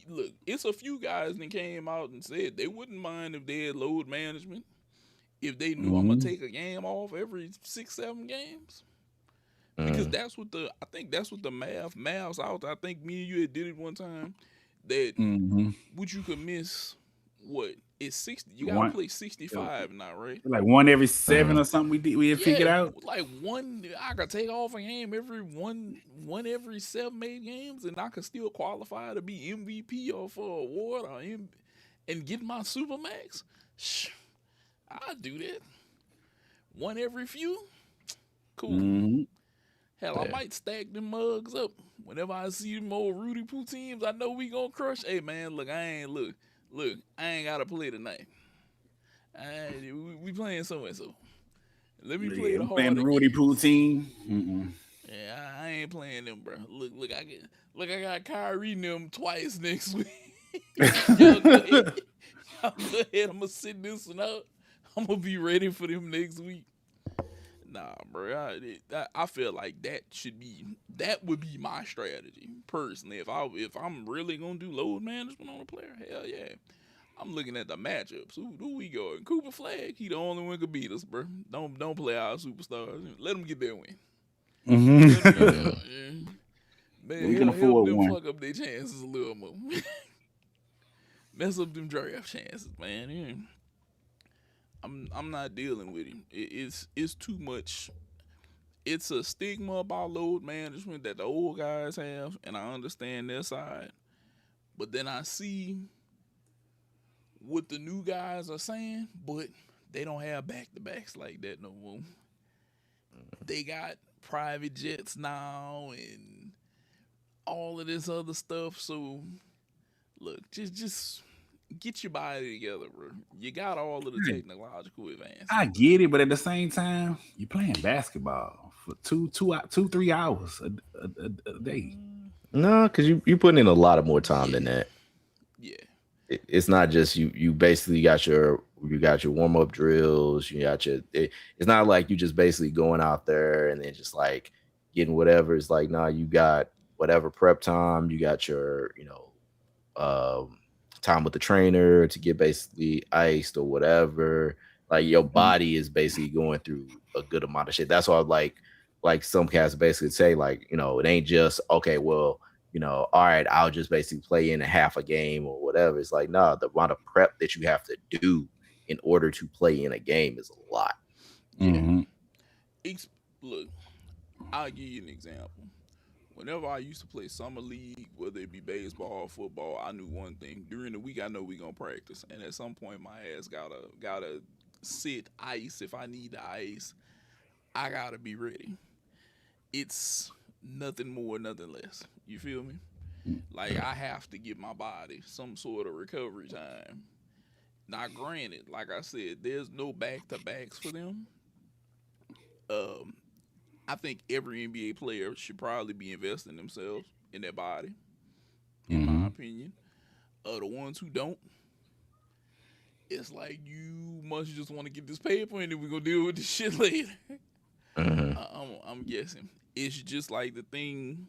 look, it's a few guys that came out and said they wouldn't mind if they had load management if they knew I'm gonna mhm. take a game off every 6, 7 games. Because Mm. I think that's what the maths out. I think me and you had did it one time. That Mhm. what you could miss, what it's 60. You gotta One play 65 now, right? like one every 7 Mm. or something we had figured Yeah, out. like one. I could take off a game every one every 7, 8 games, and I could still qualify to be MVP or for an award and get my super max. Shh, I do that. One every few, cool. Mhm. Hell, I Yeah. might stack them mugs up whenever I see them old Rudy Poo teams. I know we gonna crush. Hey man, look, I ain't gotta play tonight. We playing so and so. Let me play Yeah, the we playing the harder Rudy Poo games. team. Mm-mm. Yeah, I ain't playing them, bro. I got Kyrie and them twice next week. Y'all go ahead. Y'all go ahead. I'm gonna sit this one out. I'm gonna be ready for them next week. Nah, bro. I feel like that would be my strategy personally. If I'm really gonna do load management on a player, hell yeah. I'm looking at the matchups. Who we going? Cooper Flag. He the only one could beat us, bro. Don't play our superstars. Let them get their win. Let them get Mhm. their Mm. man. We can Help afford them one. fuck up their chances a little more. Mess up them draft chances, man. Yeah. I'm not dealing with him. It's too much. It's a stigma about load management that the old guys have, and I understand their side. But then I see what the new guys are saying, but they don't have back to backs like that no more. They got private jets now and all of this other stuff. So look, just get your body together, bro. You got all of the Hey, technological I advancements. get it, but at the same time, you're playing basketball for 3 hours a day. No, because you putting in a lot of more time than Yeah, that. yeah, It's not just you basically got your warm up drills. It's not like you just basically going out there and then just like getting whatever. It's like, nah, you got whatever prep time. You got your um, time with the trainer to get basically iced or whatever. Like your Mhm. body is basically going through a good amount of shit. That's why like some cats basically say like, it ain't just okay, well, all right, I'll just basically play in a half a game or whatever. It's like, nah, the amount of prep that you have to do in order to play in a game is a lot. yeah. Mhm. Look, I'll give you an example. Whenever I used to play summer league, whether it be baseball or football, I knew one thing. During the week I know we gonna practice. And at some point my ass gotta sit ice if I need the ice. I gotta be ready. It's nothing more, nothing less. You feel me? Like I have to give my body some sort of recovery time. Now granted, like I said, there's no back to backs for them. Um I think every NBA player should probably be investing themselves in their body, in my Mhm. opinion. The ones who don't, it's like you must just want to get this paper and then we're gonna deal with this shit later. Mhm. I'm guessing it's just like the thing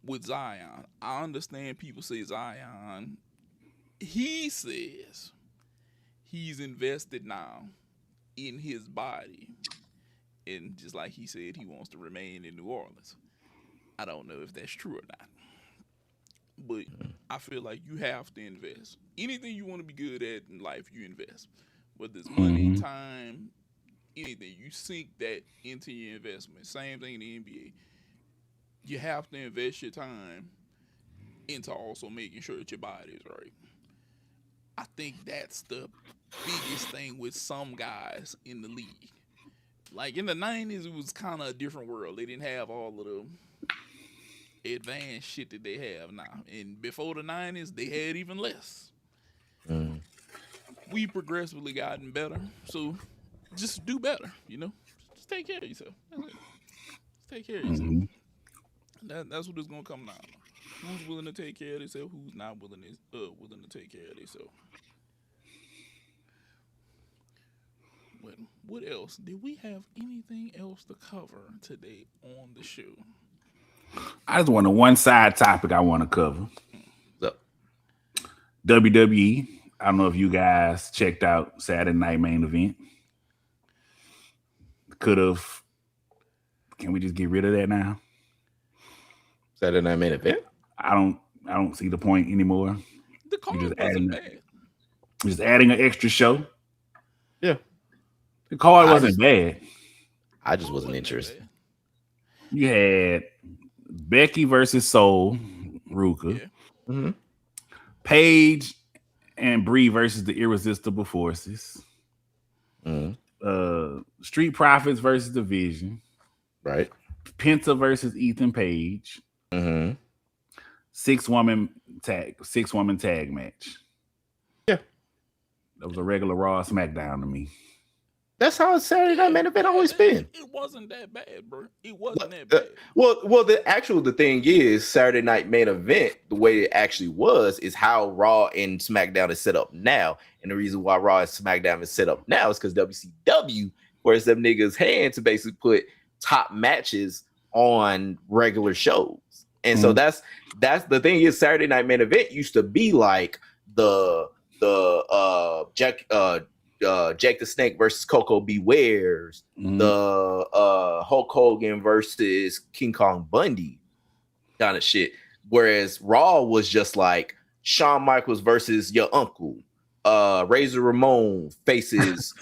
with Zion. I understand people say Zion. He says he's invested now in his body, and just like he said, he wants to remain in New Orleans. I don't know if that's true or not, but I feel like you have to invest. Anything you want to be good at in life, you invest. Whether it's money, Mhm. time, anything, you sink that into your investment. Same thing in the NBA. You have to invest your time into also making sure that your body is right. I think that's the biggest thing with some guys in the league. Like in the '90s, it was kind of a different world. They didn't have all of the advanced shit that they have now. And before the 90s, they had even less. Mm. We progressively gotten better. So just do better, you know? Just take care of yourself. That's it. Just take care of yourself. That's what it's gonna come down to. Who's willing to take care of themselves, who's not willing to take care of themselves. Well, what else? Did we have anything else to cover today on the show? I just want one side topic I want to cover. So, WWE. I don't know if you guys checked out Saturday Night Main Event. Could have. Can we just get rid of that now? Saturday Night Main Event? I don't see the point anymore. The card wasn't bad. Just adding an extra show. Yeah. The card wasn't bad. I just wasn't interested. You had Becky versus Soul, Ruka. Yeah. Mm-hmm. Paige and Brie versus the Irresistible Forces. Mm-hmm. Street Profits versus Division. Right. Penta versus Ethan Page. Mm-hmm. Six-woman tag match. Yeah. That was a regular Raw SmackDown to me. That's how a Saturday Night Main Event always been. It wasn't that bad, bro. It wasn't that bad. Well, the thing is, Saturday Night Main Event, the way it actually was, is how Raw and SmackDown is set up now. And the reason why Raw and SmackDown is set up now is because WCW wears them niggas' hand to basically put top matches on regular shows. And so that's the thing is, Saturday Night Main Event used to be like the Jake the Snake versus Coco Beware's, the Hulk Hogan versus King Kong Bundy kind of shit. Whereas Raw was just like Shawn Michaels versus your uncle, Razor Ramon faces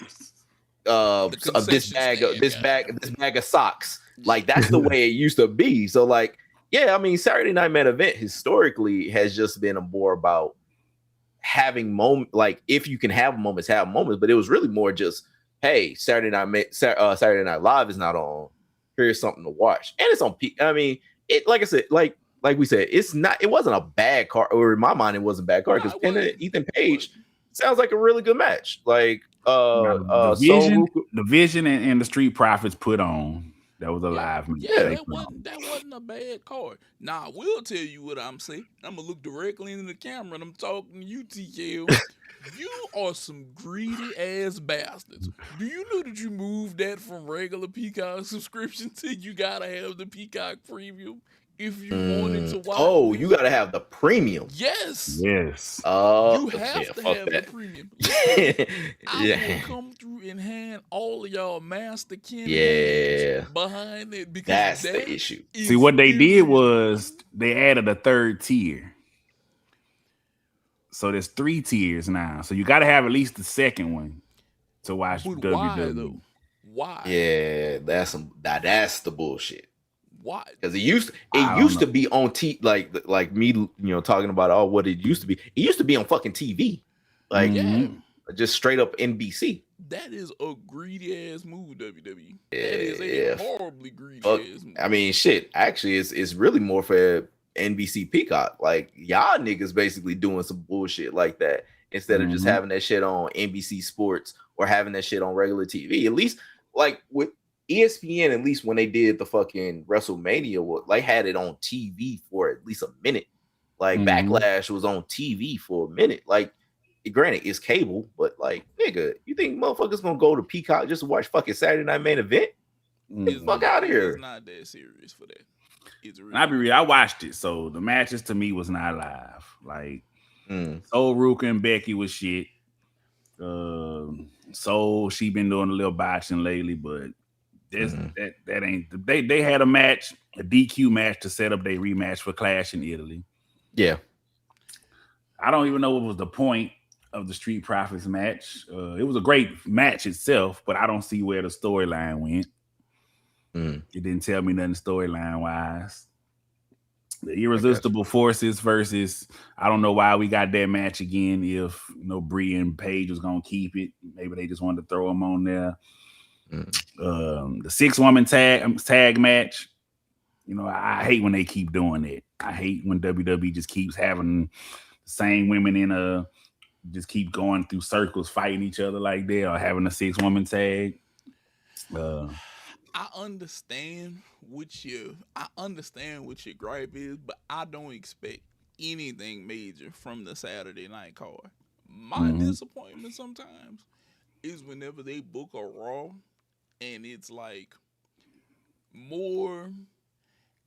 this bag of socks. Like that's the way it used to be. So like, yeah, I mean, Saturday Night Main Event historically has just been more about having moments, like if you can have moments, but it was really more just, hey, Saturday Night Live is not on. Here's something to watch, and it's on. I mean, it like I said, like we said, it wasn't a bad card, or in my mind, it wasn't a bad card because Ethan Page sounds like a really good match. Like the Vision and the Street Profits put on. That was a live match. Yeah, that wasn't a bad card. Now, I will tell you what I'm saying. I'm going to look directly into the camera and I'm talking to you, TKO. You are some greedy ass bastards. Do you know that you moved that from regular Peacock subscription to you got to have the Peacock Premium if you wanted to watch? Oh, you got to have the premium. Yes. Oh, you have to have the premium. I will come through and hand all of y'all Master Ken behind it because that's the issue. See, what they did was they added a third tier. So there's 3 tiers now. So you got to have at least the second one to watch WWE. Why though? Why? Yeah, that's the bullshit. Why? Because it used to be on like me, talking about what it used to be. It used to be on fucking TV, like just straight up NBC. That is a greedy ass move, WWE. That is a horribly greedy ass move. I mean, shit. Actually, it's really more for NBC Peacock. Like y'all niggas basically doing some bullshit like that instead of just having that shit on NBC Sports or having that shit on regular TV. At least like with ESPN, at least when they did the fucking WrestleMania, they had it on TV for at least a minute. Like Backlash was on TV for a minute. Like, granted, it's cable, but like, nigga, you think motherfuckers gonna go to Peacock just to watch fucking Saturday Night Main Event? Get the fuck out of here. It's not that serious for that. I'll be real. I watched it, so the matches to me was not live. Like, Soul Ruka and Becky was shit. Soul, she been doing a little botching lately, but that ain't. They had a match, a DQ match to set up their rematch for Clash in Italy. Yeah, I don't even know what was the point of the Street Profits match. It was a great match itself, but I don't see where the storyline went. It didn't tell me nothing storyline wise. The Irresistible Forces versus, I don't know why we got that match again. If Brie and Paige was gonna keep it, maybe they just wanted to throw them on there. The 6-woman tag match, You know, I hate when they keep doing it. I hate when WWE just keeps having the same women in a just keep going through circles fighting each other like that or having a 6-woman tag. I understand what your gripe is, but I don't expect anything major from the Saturday night card. My disappointment sometimes is whenever they book a Raw and it's like more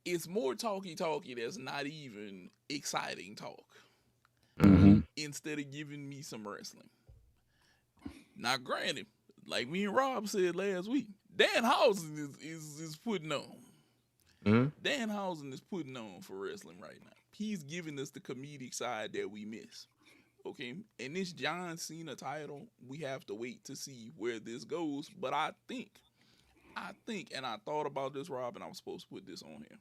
it's more talky that's not even exciting talk. Instead of giving me some wrestling. Now granted, like me and Rob said last week, Danhausen is putting on. Danhausen is putting on for wrestling right now. He's giving us the comedic side that we miss. Okay, and this John Cena title, we have to wait to see where this goes. But I think, and I thought about this, Rob, and I was supposed to put this on here.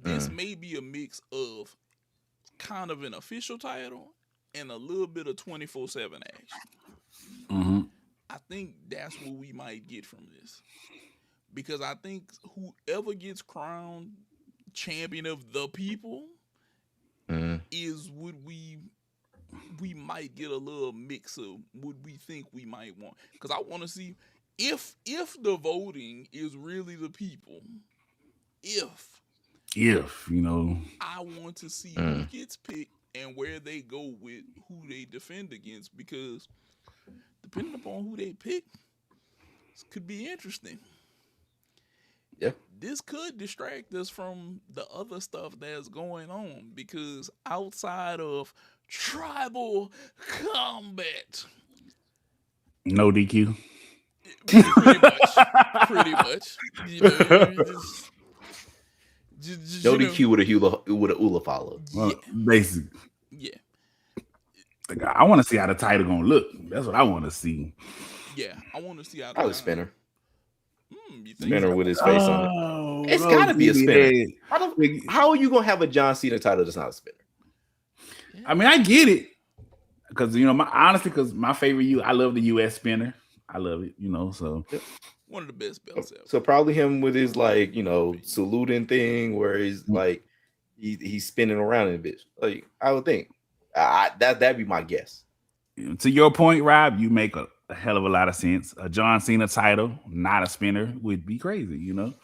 This may be a mix of kind of an official title and a little bit of 24/7 action. I think that's what we might get from this. Because I think whoever gets crowned champion of the people is what we might get a little mix of what we think we might want. Because I want to see if the voting is really the people. If you know, I want to see who gets picked and where they go with who they defend against, because depending upon who they pick, this could be interesting. Yeah. This could distract us from the other stuff that's going on, because outside of tribal combat, no DQ. Pretty much. You know, no DQ with a Ula follow. Well, basically. Yeah. I want to see how the title gonna look. That's what I want to see. Yeah, I want to see how. Probably spinner. You think Spinner with his face on it. It's no, got to be a spinner. How are you gonna have a John Cena title that's not a spinner? I mean, I get it, because you know, because my favorite I love the US spinner. I love it, you know. So one of the best belts ever. So probably him with his like, you know, saluting thing where he's like he's spinning around in a bit. Like I would think that'd be my guess. To your point, Rob, you make a hell of a lot of sense. A John Cena title, not a spinner, would be crazy, you know.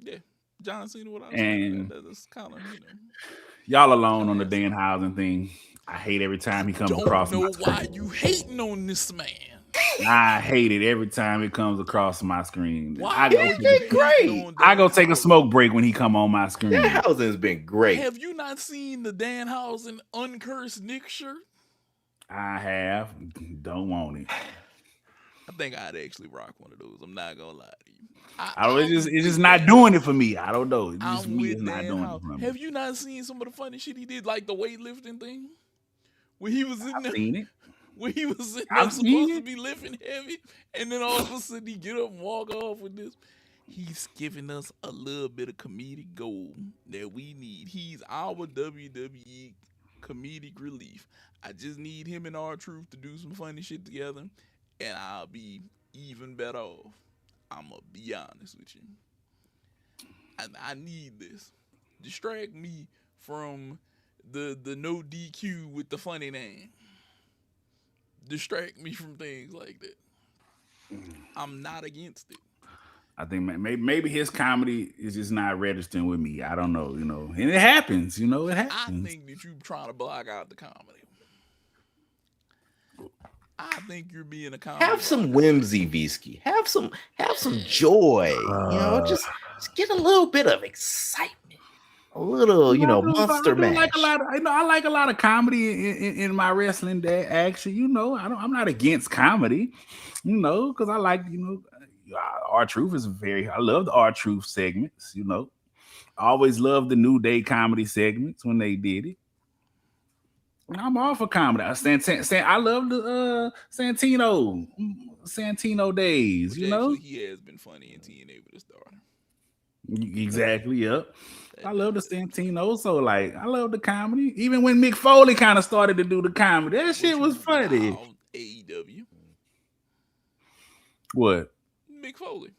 Yeah, John Cena without and that's kind of, you know. Y'all alone on the Danhausen thing. I hate every time he comes across. Don't know why you hating on this man. I hate it every time it comes across my screen. Why? He's been great. I go take a smoke break when he come on my screen. Danhausen's been great. Have you not seen the Danhausen uncursed Knicks shirt? I have. Don't want it. I think I'd actually rock one of those. I'm not gonna lie to you. It's just not doing it for me. I don't know. It's just me. It's not doing it for me. Have you not seen some of the funny shit he did, like the weightlifting thing, where he was in there? Seen it. Where he was in there supposed to be lifting heavy, and then all of a sudden he get up and walk off with this. He's giving us a little bit of comedic gold that we need. He's our WWE comedic relief. I just need him and R-Truth to do some funny shit together, and I'll be even better off. I'm going to be honest with you. I need this. Distract me from the no DQ with the funny name. Distract me from things like that. I'm not against it. I think maybe his comedy is just not registering with me. I don't know, you know. And it happens, you know. It happens. I think that you're trying to block out the comedy. I think you're being a comedy. Have some whimsy, Visky. Have some joy. You know, just get a little bit of excitement. A little, you know, monster mash. I like a lot of comedy in my wrestling day. Actually, you know, I'm not against comedy, you know, because I like, you know, R-Truth is I love the R-Truth segments, you know. I always loved the New Day comedy segments when they did it. And I'm all for comedy. I love the Santino days, which you know. He has been funny in TNA with his daughter. Exactly, yep. I love the Santino, so like I love the comedy. Even when Mick Foley kind of started to do the comedy, that shit was funny. AEW. What? Mick Foley.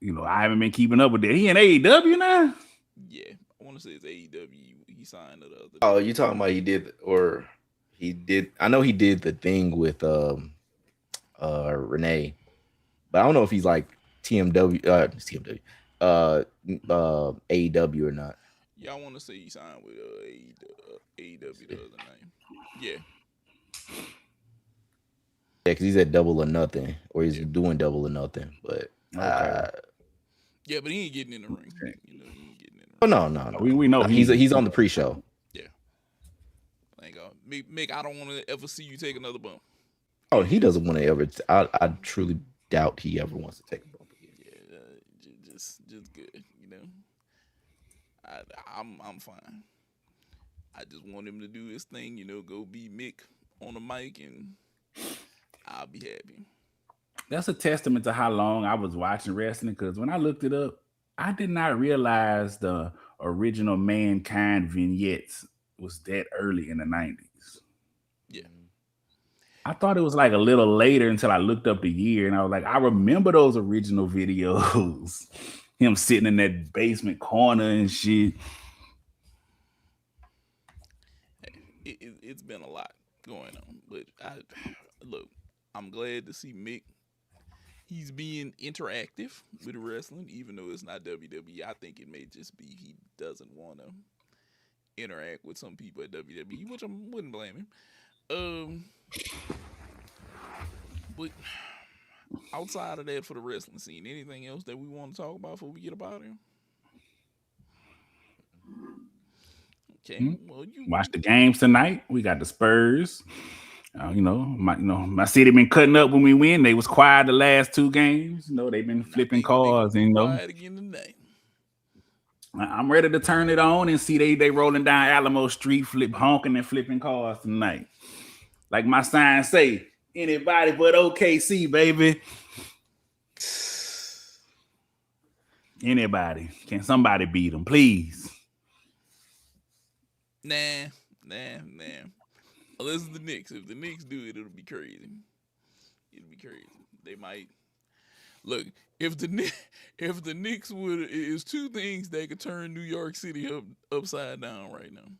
I haven't been keeping up with that. He in AEW now? Yeah, I want to say it's AEW. He signed the other Oh, day. you talking about he did? I know he did the thing with Renee, but I don't know if he's like TMW AEW or not. Yeah, I want to say he signed with AEW the other name. Yeah. Yeah, because he's at Double or Nothing, or he's Yeah. doing Double or Nothing. But Okay. Yeah, but he ain't getting in the ring. He ain't getting in the oh ring. no. We know He's on the pre-show. Yeah. Thank God. Mick, I don't want to ever see you take another bump. Oh, he doesn't want to ever. I truly doubt he ever wants to take a bump again. Yeah, just good. I'm fine. I just want him to do his thing. Go be Mick on the mic, and I'll be happy. That's a testament to how long I was watching wrestling, because when I looked it up, I did not realize the original Mankind vignettes was that early in the 90s. Yeah. I thought it was like a little later until I looked up the year, and I was like, I remember those original videos. Him sitting in that basement corner and shit. It's been a lot going on, but I'm glad to see Mick. He's being interactive with wrestling, even though it's not WWE. I think it may just be he doesn't want to interact with some people at WWE, which I wouldn't blame him. But outside of that, for the wrestling scene, anything else that we want to talk about before we get up out of here? Okay, well, you Watch the games tonight. We got the Spurs. My city been cutting up when we win. They was quiet the last two games. They've been flipping cars. And quiet again tonight. I'm ready to turn it on and see they rolling down Alamo Street, honking and flipping cars tonight. Like my sign say, anybody but OKC, baby. Anybody. Can somebody beat them, please? Nah. Unless it's the Knicks. If the Knicks do it, it'll be crazy. They might look if the Knicks is two things that could turn New York City upside down right now.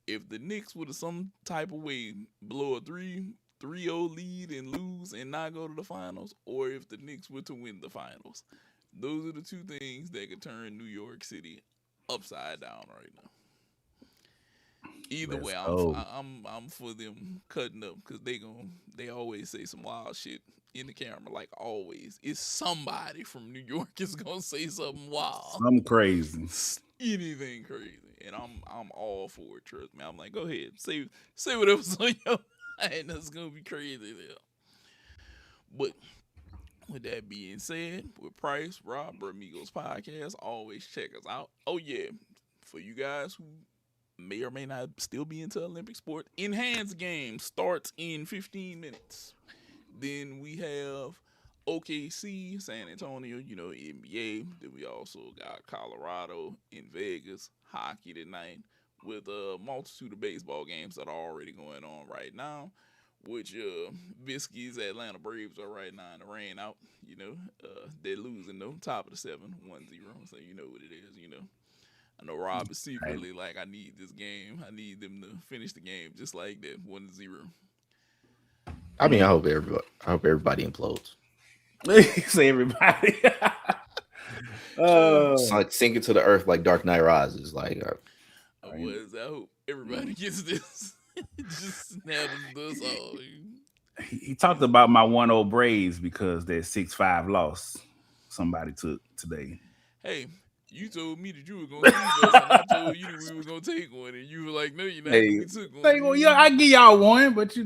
If the Knicks would have some type of way blow a 3-0 lead and lose and not go to the finals, or if the Knicks were to win the finals, those are the two things that could turn New York City upside down right now. Either way, I'm for them cutting up, because they always say some wild shit in the camera, like always. It's somebody from New York is gonna say something wild, something crazy, anything crazy, and I'm all for it. Trust me. I'm like, go ahead, say whatever's on your mind. That's gonna be crazy there. But with that being said, with Price, Rob, Amigos Podcast, always check us out. Oh yeah, for you guys who may or may not still be into Olympic sport, Enhanced Games starts in 15 minutes. Then we have OKC, San Antonio, NBA. Then we also got Colorado in Vegas, hockey tonight, with a multitude of baseball games that are already going on right now, which Visky's Atlanta Braves are right now in the rain out. They're losing though, top of the 7, 1-0, so you know what it is, I know Rob is secretly like, I need this game. I need them to finish the game just like that, 1-0. I mean, I hope everybody implodes. Say everybody. Like sink it to the earth like Dark Knight Rises. Like, I hope everybody gets this. Just snap this all. He talked about my 1-0 Braves because their 6-5 loss somebody took today. Hey, you told me that you were going to leave us, and I told you that we were going to take one, and you were like, no, you're not. We took one. Well, yeah, I give y'all one, but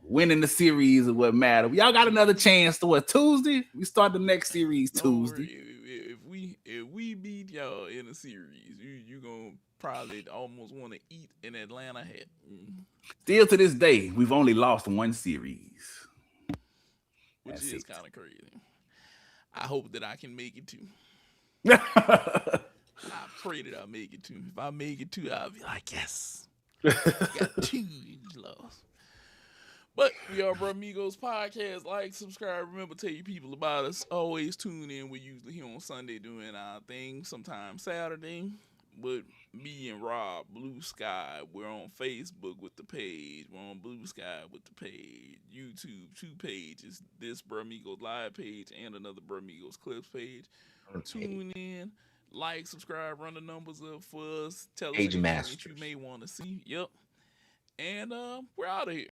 winning the series is what matters. Y'all got another chance to Tuesday? We start the next series Tuesday. If we beat y'all in a series, you gonna probably almost want to eat an Atlanta hat. Still to this day, we've only lost one series, which is kind of crazy. I hope that I can make it too. I pray that I make it too. If I make it too, I'll be like, yes, got 2 lost. But we are Bro Amigos Podcast. Like, subscribe. Remember, tell your people about us. Always tune in. We're usually here on Sunday doing our thing, sometimes Saturday. But me and Rob, Blue Sky, we're on Facebook with the page. We're on Blue Sky with the page. YouTube, 2 pages. This Bro Amigos Live page and another Bro Amigos Clips page. Tune in, like, subscribe, run the numbers up for us. Tell us Page anything that masters. you may want to see. Yep. And we're out of here.